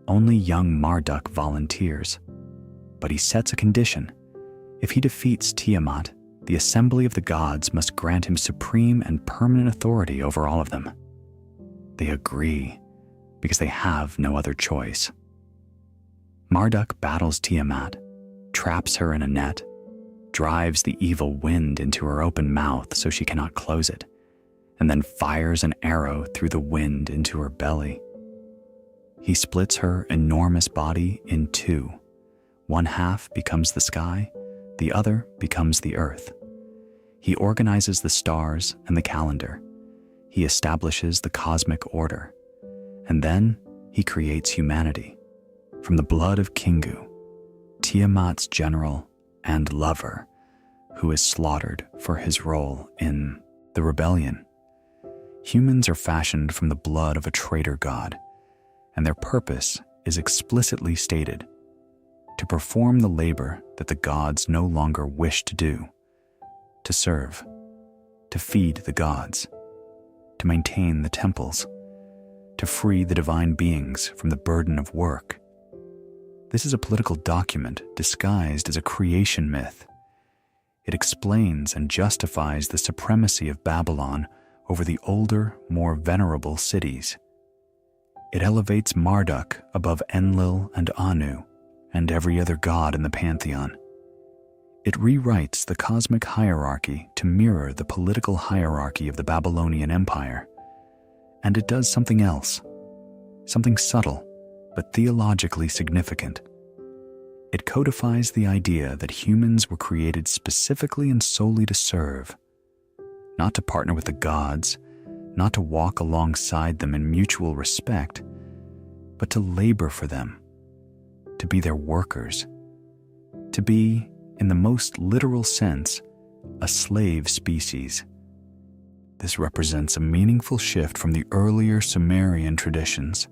Only young Marduk volunteers. But he sets a condition. If he defeats Tiamat, the assembly of the gods must grant him supreme and permanent authority over all of them. They agree, because they have no other choice. Marduk battles Tiamat, traps her in a net, drives the evil wind into her open mouth so she cannot close it, and then fires an arrow through the wind into her belly. He splits her enormous body in 2. One half becomes the sky, the other becomes the earth. He organizes the stars and the calendar. He establishes the cosmic order. And then he creates humanity from the blood of Kingu, Tiamat's general and lover, who is slaughtered for his role in the rebellion. Humans are fashioned from the blood of a traitor god, and their purpose is explicitly stated: to perform the labor that the gods no longer wish to do, to serve, to feed the gods, to maintain the temples, to free the divine beings from the burden of work. This is a political document disguised as a creation myth. It explains and justifies the supremacy of Babylon over the older, more venerable cities. It elevates Marduk above Enlil and Anu and every other god in the pantheon. It rewrites the cosmic hierarchy to mirror the political hierarchy of the Babylonian Empire. And it does something else, something subtle but theologically significant. It codifies the idea that humans were created specifically and solely to serve, not to partner with the gods, not to walk alongside them in mutual respect, but to labor for them, to be their workers, to be, in the most literal sense, a slave species. This represents a meaningful shift from the earlier Sumerian traditions,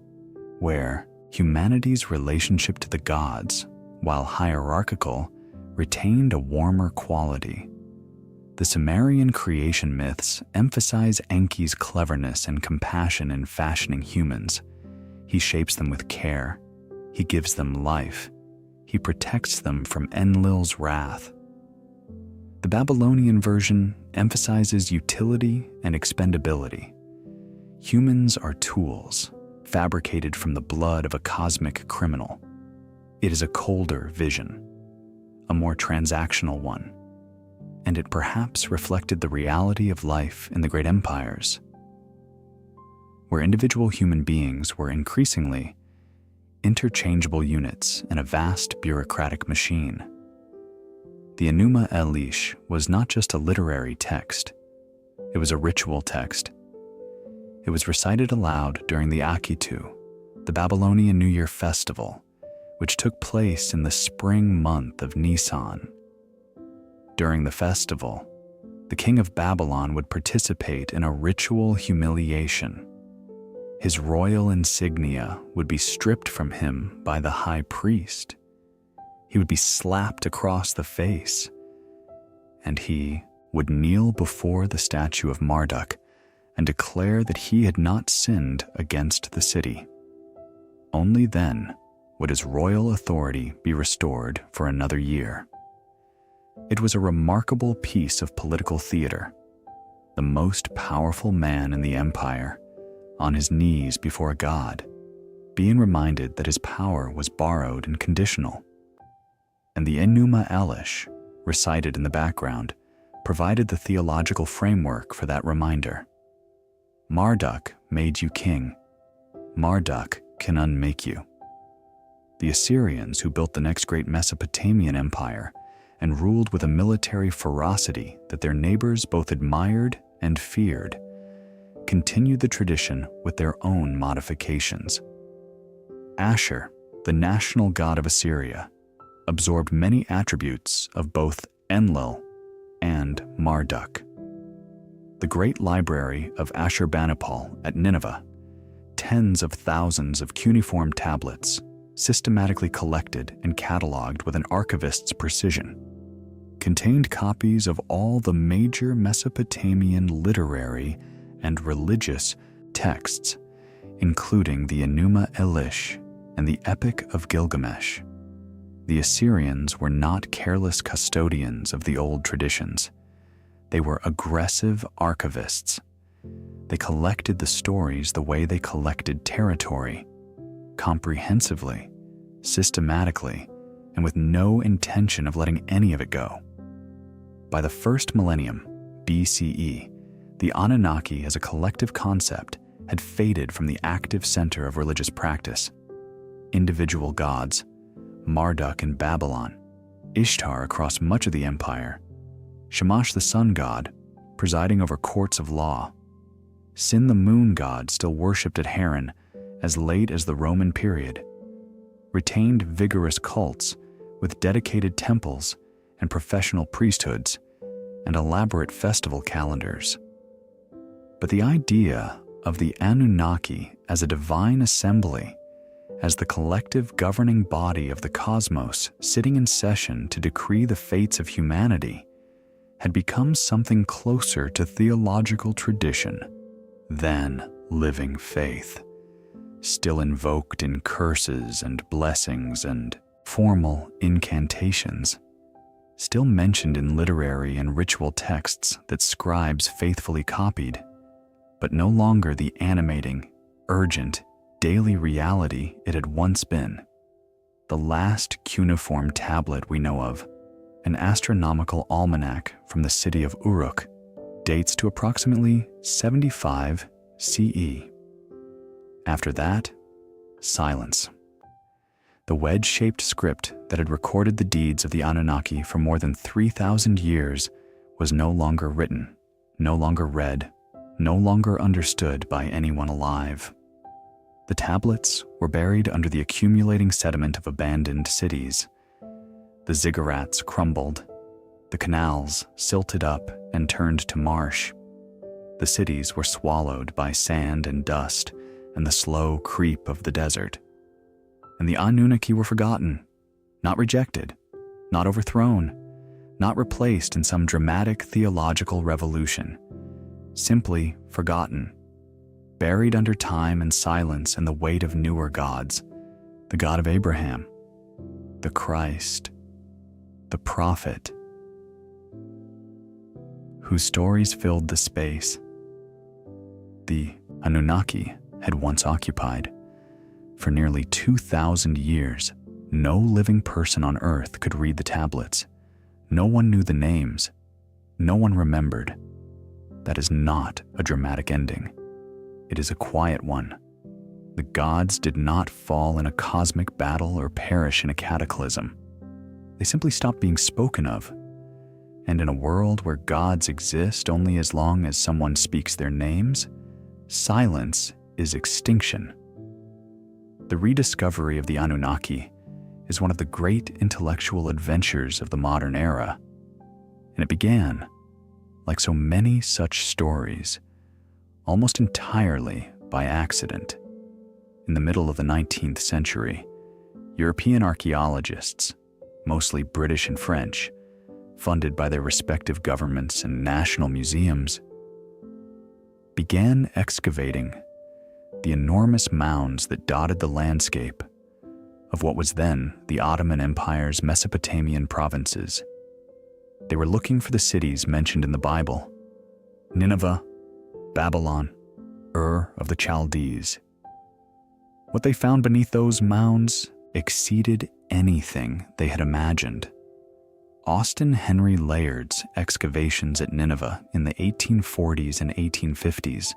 where humanity's relationship to the gods, while hierarchical, retained a warmer quality. The Sumerian creation myths emphasize Enki's cleverness and compassion in fashioning humans. He shapes them with care. He gives them life. He protects them from Enlil's wrath. The Babylonian version emphasizes utility and expendability. Humans are tools, fabricated from the blood of a cosmic criminal. It is a colder vision, a more transactional one, and it perhaps reflected the reality of life in the great empires, where individual human beings were increasingly interchangeable units in a vast bureaucratic machine. The Enuma Elish was not just a literary text, it was a ritual text. It was recited aloud during the Akitu, the Babylonian New Year festival, which took place in the spring month of Nisan. During the festival, the king of Babylon would participate in a ritual humiliation. His royal insignia would be stripped from him by the high priest. he would be slapped across the face, and he would kneel before the statue of Marduk and declare that he had not sinned against the city. Only then would his royal authority be restored for another year. It was a remarkable piece of political theater. The most powerful man in the empire, on his knees before a god, being reminded that his power was borrowed and conditional. And the Enuma Elish, recited in the background, provided the theological framework for that reminder. Marduk made you king. Marduk can unmake you. The Assyrians, who built the next great Mesopotamian empire and ruled with a military ferocity that their neighbors both admired and feared, continued the tradition with their own modifications. Ashur, the national god of Assyria, absorbed many attributes of both Enlil and Marduk. The great library of Ashurbanipal at Nineveh, tens of thousands of cuneiform tablets, systematically collected and cataloged with an archivist's precision, contained copies of all the major Mesopotamian literary and religious texts, including the Enuma Elish and the Epic of Gilgamesh. The Assyrians were not careless custodians of the old traditions. They were aggressive archivists. They collected the stories the way they collected territory, comprehensively, systematically, and with no intention of letting any of it go. By the first millennium, BCE, the Anunnaki as a collective concept had faded from the active center of religious practice. Individual gods, Marduk in Babylon, Ishtar across much of the empire, Shamash the sun god, presiding over courts of law, Sin the moon god, still worshipped at Haran as late as the Roman period, retained vigorous cults with dedicated temples and professional priesthoods and elaborate festival calendars. But the idea of the Anunnaki as a divine assembly, as the collective governing body of the cosmos sitting in session to decree the fates of humanity, had become something closer to theological tradition than living faith, still invoked in curses and blessings and formal incantations, still mentioned in literary and ritual texts that scribes faithfully copied, but no longer the animating, urgent, daily reality it had once been. The last cuneiform tablet we know of, an astronomical almanac from the city of Uruk, dates to approximately 75 CE. After that, silence. The wedge-shaped script that had recorded the deeds of the Anunnaki for more than 3,000 years was no longer written, no longer read, no longer understood by anyone alive. The tablets were buried under the accumulating sediment of abandoned cities. The ziggurats crumbled, the canals silted up and turned to marsh. The cities were swallowed by sand and dust and the slow creep of the desert. And the Anunnaki were forgotten, not rejected, not overthrown, not replaced in some dramatic theological revolution, simply forgotten, buried under time and silence and the weight of newer gods, the God of Abraham, the Christ, the prophet, whose stories filled the space the Anunnaki had once occupied. For nearly 2,000 years, no living person on earth could read the tablets. No one knew the names. No one remembered. That is not a dramatic ending. It is a quiet one. The gods did not fall in a cosmic battle or perish in a cataclysm. They simply stopped being spoken of. And in a world where gods exist only as long as someone speaks their names, silence is extinction. The rediscovery of the Anunnaki is one of the great intellectual adventures of the modern era, and it began, like so many such stories, almost entirely by accident. In the middle of the 19th century, European archaeologists, mostly British and French, funded by their respective governments and national museums, began excavating the enormous mounds that dotted the landscape of what was then the Ottoman Empire's Mesopotamian provinces. They were looking for the cities mentioned in the Bible: Nineveh, Babylon, Ur of the Chaldees. What they found beneath those mounds exceeded anything they had imagined. Austin Henry Layard's excavations at Nineveh in the 1840s and 1850s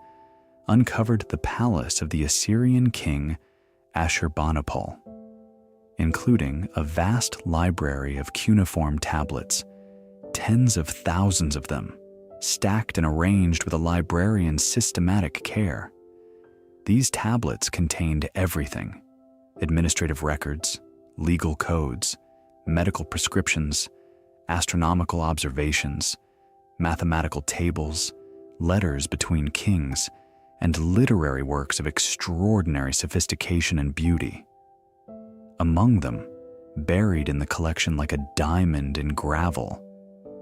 uncovered the palace of the Assyrian king Ashurbanipal, including a vast library of cuneiform tablets, tens of thousands of them, stacked and arranged with a librarian's systematic care. These tablets contained everything: administrative records, legal codes, medical prescriptions, astronomical observations, mathematical tables, letters between kings, and literary works of extraordinary sophistication and beauty. Among them, buried in the collection like a diamond in gravel,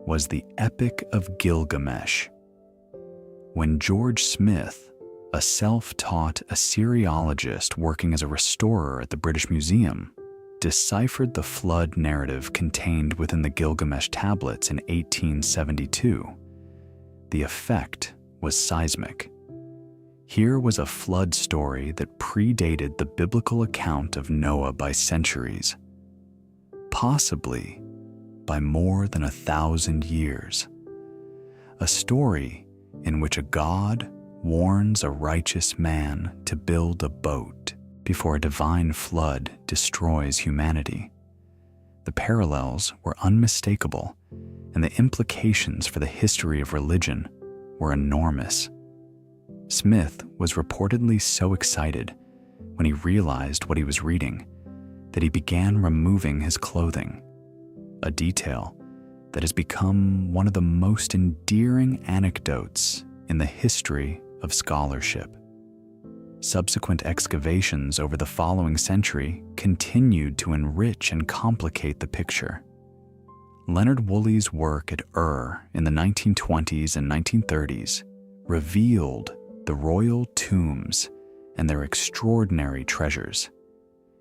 was the Epic of Gilgamesh. When George Smith, a self-taught Assyriologist working as a restorer at the British Museum, deciphered the flood narrative contained within the Gilgamesh tablets in 1872, the effect was seismic. Here was a flood story that predated the biblical account of Noah by centuries, possibly by more than 1,000 years. A story in which a god warns a righteous man to build a boat before a divine flood destroys humanity. The parallels were unmistakable, and the implications for the history of religion were enormous. Smith was reportedly so excited when he realized what he was reading that he began removing his clothing, a detail that has become one of the most endearing anecdotes in the history of scholarship. Subsequent excavations over the following century continued to enrich and complicate the picture. Leonard Woolley's work at Ur in the 1920s and 1930s revealed the royal tombs and their extraordinary treasures,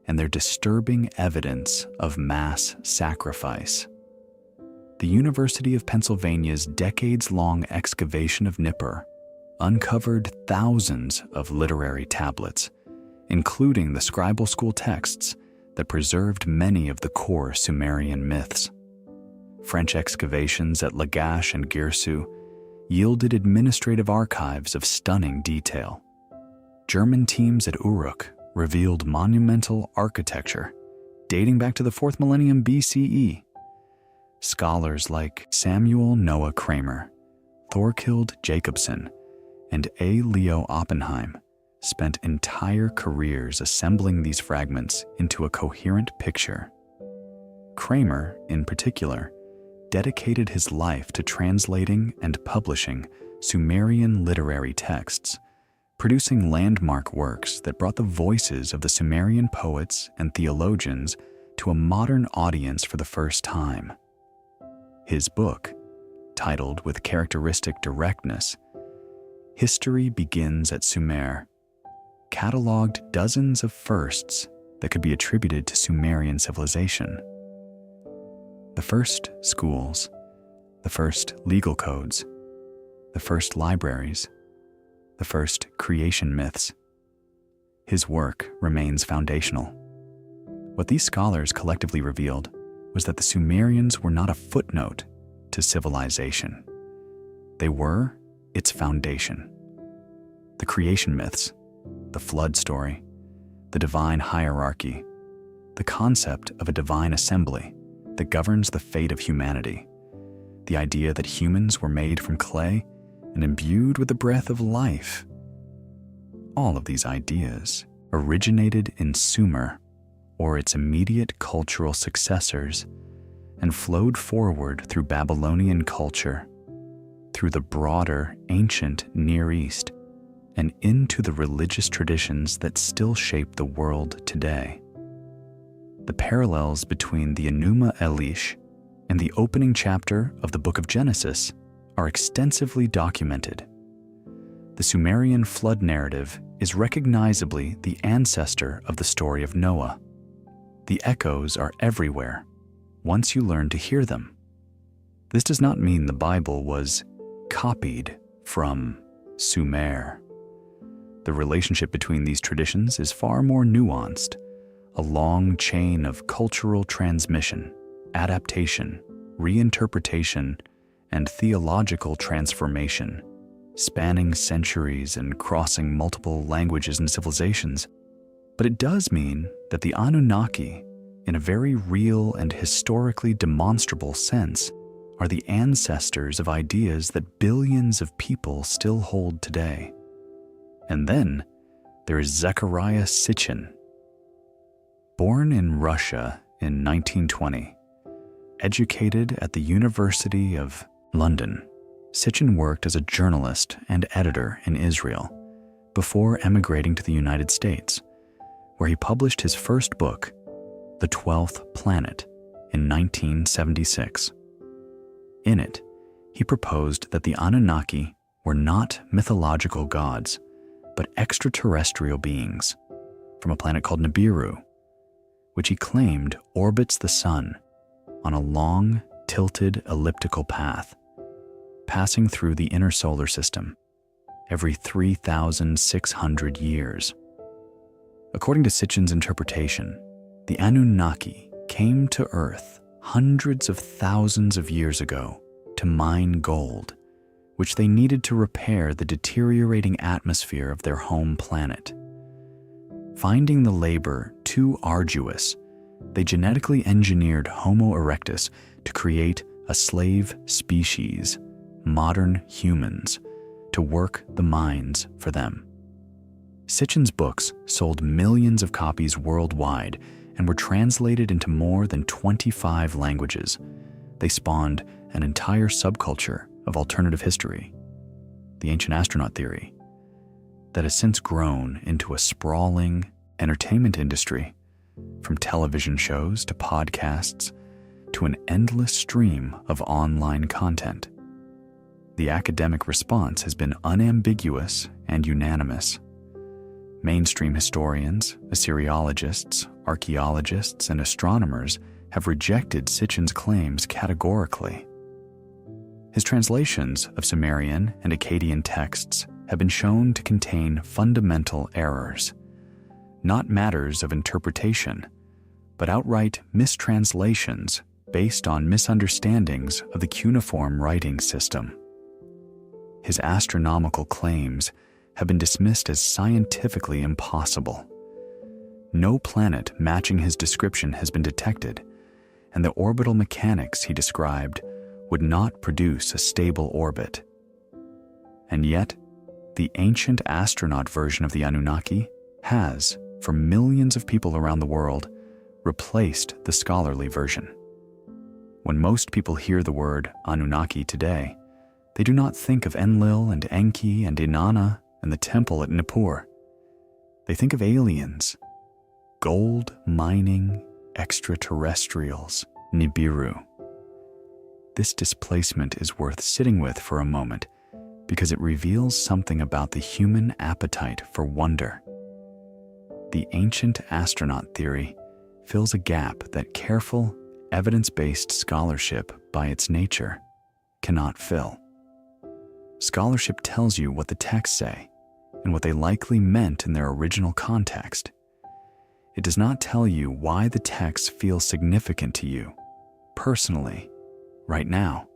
and their disturbing evidence of mass sacrifice. The University of Pennsylvania's decades-long excavation of Nippur uncovered thousands of literary tablets, including the scribal school texts that preserved many of the core Sumerian myths. French excavations at Lagash and Girsu yielded administrative archives of stunning detail. German teams at Uruk revealed monumental architecture dating back to the 4th millennium BCE. Scholars like Samuel Noah Kramer, Thorkild Jacobson, and A. Leo Oppenheim spent entire careers assembling these fragments into a coherent picture. Kramer, in particular, dedicated his life to translating and publishing Sumerian literary texts, producing landmark works that brought the voices of the Sumerian poets and theologians to a modern audience for the first time. His book, titled with characteristic directness, History Begins at Sumer, cataloged dozens of firsts that could be attributed to Sumerian civilization. The first schools, the first legal codes, the first libraries, the first creation myths. His work remains foundational. What these scholars collectively revealed was that the Sumerians were not a footnote to civilization. They were its foundation. The creation myths, the flood story, the divine hierarchy, the concept of a divine assembly that governs the fate of humanity, the idea that humans were made from clay and imbued with the breath of life. All of these ideas originated in Sumer or its immediate cultural successors and flowed forward through Babylonian culture, through the broader ancient Near East, and into the religious traditions that still shape the world today. the parallels between the Enuma Elish and the opening chapter of the Book of Genesis are extensively documented. The Sumerian flood narrative is recognizably the ancestor of the story of Noah. The echoes are everywhere once you learn to hear them. This does not mean the Bible was copied from Sumer. The relationship between these traditions is far more nuanced, a long chain of cultural transmission, adaptation, reinterpretation, and theological transformation, spanning centuries and crossing multiple languages and civilizations. But it does mean that the Anunnaki, in a very real and historically demonstrable sense, are the ancestors of ideas that billions of people still hold today. And then there is Zecharia Sitchin. Born in Russia in 1920, educated at the University of London, Sitchin worked as a journalist and editor in Israel before emigrating to the United States, where he published his first book, The 12th Planet, in 1976. In it, he proposed that the Anunnaki were not mythological gods, but extraterrestrial beings from a planet called Nibiru, which he claimed orbits the sun on a long, tilted elliptical path, passing through the inner solar system every 3,600 years. According to Sitchin's interpretation, the Anunnaki came to Earth hundreds of thousands of years ago to mine gold, which they needed to repair the deteriorating atmosphere of their home planet. Finding the labor too arduous, they genetically engineered Homo erectus to create a slave species, modern humans, to work the mines for them. Sitchin's books sold millions of copies worldwide and were translated into more than 25 languages. They spawned an entire subculture of alternative history, the ancient astronaut theory, that has since grown into a sprawling entertainment industry, from television shows to podcasts to an endless stream of online content. The academic response has been unambiguous and unanimous. Mainstream historians, Assyriologists, archaeologists, and astronomers have rejected Sitchin's claims categorically. His translations of Sumerian and Akkadian texts have been shown to contain fundamental errors, not matters of interpretation, but outright mistranslations based on misunderstandings of the cuneiform writing system. His astronomical claims have been dismissed as scientifically impossible. No planet matching his description has been detected, and the orbital mechanics he described would not produce a stable orbit. And yet, the ancient astronaut version of the Anunnaki has, for millions of people around the world, replaced the scholarly version. When most people hear the word Anunnaki today, they do not think of Enlil and Enki and Inanna and the temple at Nippur. They think of aliens, gold mining extraterrestrials, Nibiru. This displacement is worth sitting with for a moment because it reveals something about the human appetite for wonder. The ancient astronaut theory fills a gap that careful, evidence-based scholarship, by its nature, cannot fill. Scholarship tells you what the texts say and what they likely meant in their original context. It does not tell you why the texts feel significant to you, personally, right now,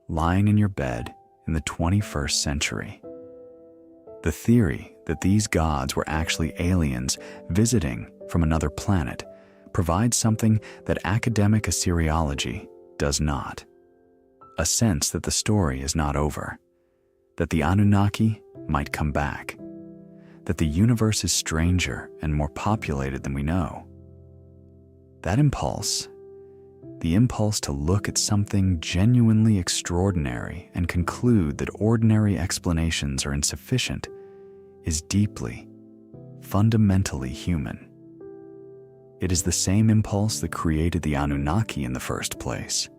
lying in your bed in the 21st century. The theory that these gods were actually aliens visiting from another planet provides something that academic Assyriology does not: a sense that the story is not over, that the Anunnaki might come back, that the universe is stranger and more populated than we know. That impulse, the impulse to look at something genuinely extraordinary and conclude that ordinary explanations are insufficient, is deeply, fundamentally human. It is the same impulse that created the Anunnaki in the first place,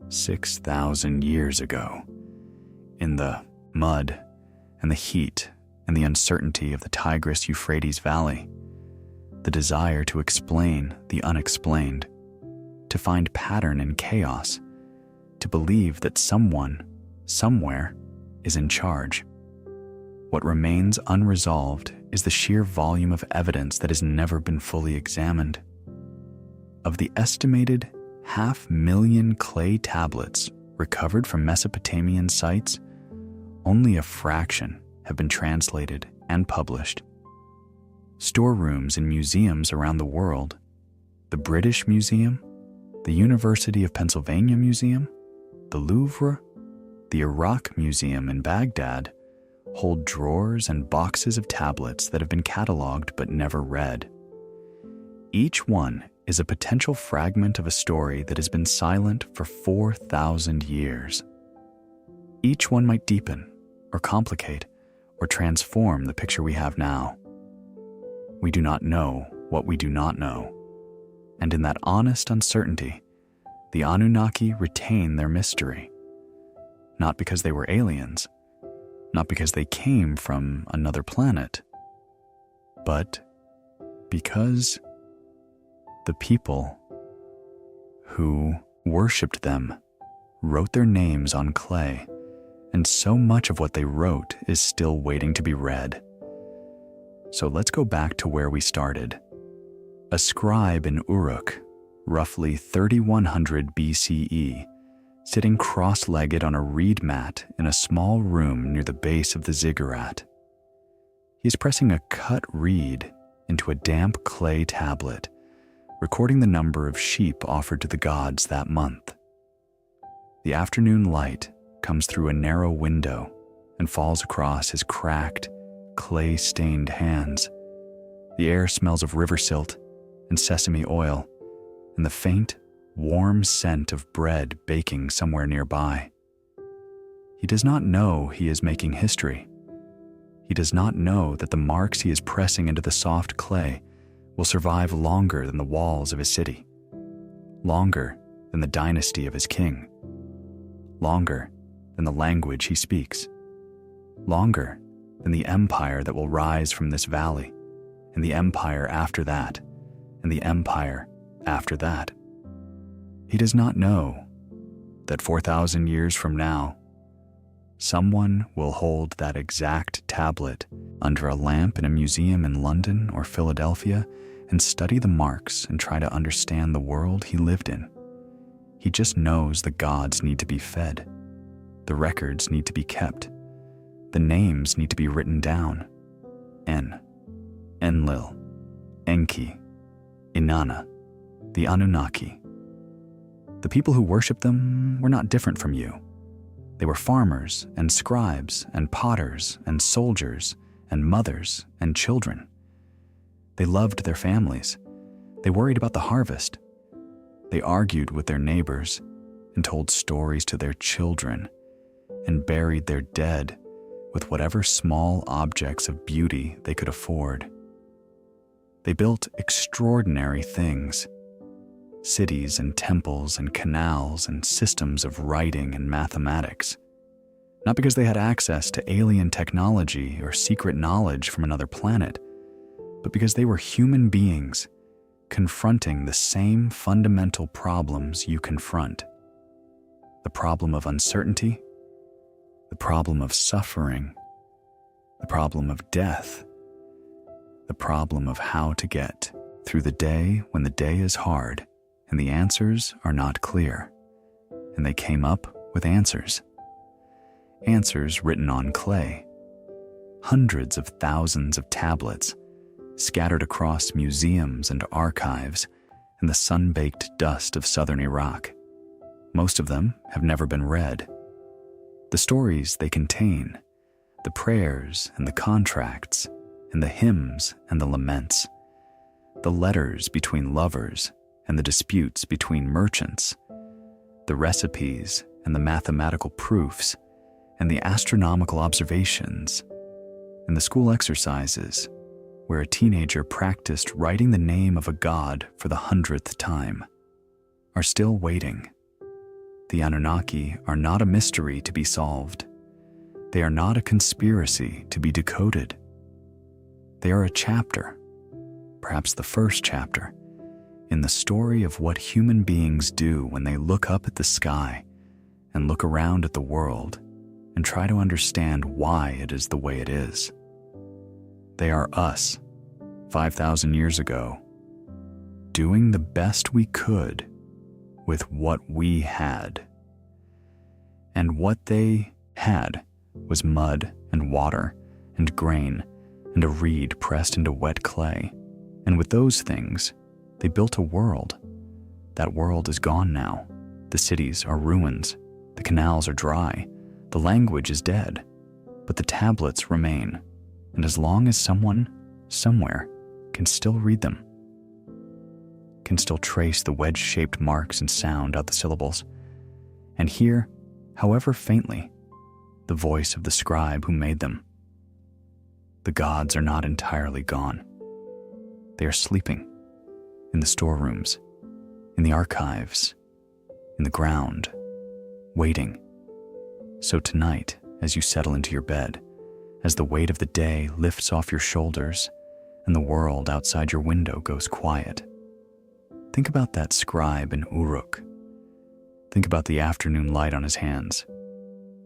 6,000 years ago. In the mud and the heat and the uncertainty of the Tigris-Euphrates Valley, the desire to explain the unexplained, to find pattern in chaos, to believe that someone, somewhere, is in charge. What remains unresolved is the sheer volume of evidence that has never been fully examined. Of the estimated 500,000 clay tablets recovered from Mesopotamian sites, only a fraction have been translated and published. Storerooms in museums around the world, the British Museum, the University of Pennsylvania Museum, the Louvre, the Uruk Museum in Baghdad, hold drawers and boxes of tablets that have been cataloged but never read. Each one is a potential fragment of a story that has been silent for 4,000 years. Each one might deepen, or complicate, or transform the picture we have now. We do not know what we do not know, and in that honest uncertainty, the Anunnaki retain their mystery. Not because they were aliens, not because they came from another planet, but because the people who worshipped them wrote their names on clay, and so much of what they wrote is still waiting to be read. So let's go back to where we started. A scribe in Uruk, roughly 3100 BCE, sitting cross-legged on a reed mat in a small room near the base of the ziggurat. He is pressing a cut reed into a damp clay tablet, recording the number of sheep offered to the gods that month. The afternoon light comes through a narrow window and falls across his cracked, clay-stained hands. The air smells of river silt and sesame oil, and the faint, warm scent of bread baking somewhere nearby. He does not know he is making history. He does not know that the marks he is pressing into the soft clay will survive longer than the walls of his city, longer than the dynasty of his king, longer than the language he speaks, longer than the empire that will rise from this valley, and the empire after that, and the empire after that. He does not know that 4,000 years from now, someone will hold that exact tablet under a lamp in a museum in London or Philadelphia and study the marks and try to understand the world he lived in. He just knows the gods need to be fed. The records need to be kept. The names need to be written down. Enlil, Enki, Inanna, the Anunnaki. The people who worshiped them were not different from you. They were farmers and scribes and potters and soldiers and mothers and children. They loved their families. They worried about the harvest. They argued with their neighbors and told stories to their children and buried their dead with whatever small objects of beauty they could afford. They built extraordinary things, cities and temples and canals and systems of writing and mathematics, not because they had access to alien technology or secret knowledge from another planet, but because they were human beings confronting the same fundamental problems you confront. The problem of uncertainty, the problem of suffering, the problem of death, the problem of how to get through the day when the day is hard and the answers are not clear. And they came up with answers. Answers written on clay. Hundreds of thousands of tablets scattered across museums and archives in the sun-baked dust of southern Iraq. Most of them have never been read. The stories they contain, the prayers and the contracts, and the hymns and the laments, the letters between lovers and the disputes between merchants, the recipes and the mathematical proofs and the astronomical observations, and the school exercises where a teenager practiced writing the name of a god for the 100th time, are still waiting. The Anunnaki are not a mystery to be solved. They are not a conspiracy to be decoded. They are a chapter, perhaps the first chapter, in the story of what human beings do when they look up at the sky and look around at the world and try to understand why it is the way it is. They are us, 5,000 years ago, doing the best we could with what we had. And what they had was mud and water and grain and a reed pressed into wet clay. And with those things, they built a world. That world is gone now. The cities are ruins. The canals are dry. The language is dead. But the tablets remain. And as long as someone, somewhere, can still read them, can still trace the wedge-shaped marks and sound out the syllables, and hear, however faintly, the voice of the scribe who made them, the gods are not entirely gone. They are sleeping in the storerooms, in the archives, in the ground, waiting. So tonight, as you settle into your bed, as the weight of the day lifts off your shoulders and the world outside your window goes quiet, think about that scribe in Uruk. Think about the afternoon light on his hands.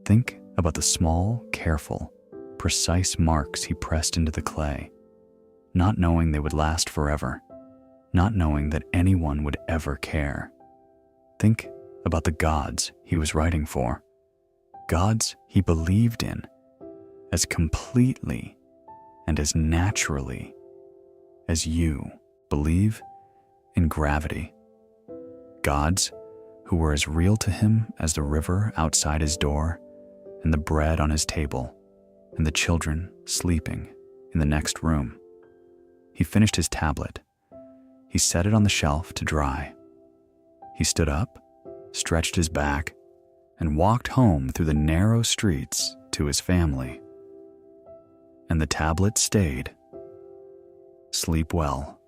Think about the small, careful, precise marks he pressed into the clay, not knowing they would last forever, not knowing that anyone would ever care. Think about the gods he was writing for, gods he believed in as completely and as naturally as you believe in gravity. Gods who were as real to him as the river outside his door and the bread on his table and the children sleeping in the next room. He finished his tablet. He set it on the shelf to dry. He stood up, stretched his back, and walked home through the narrow streets to his family. And the tablet stayed. Sleep well.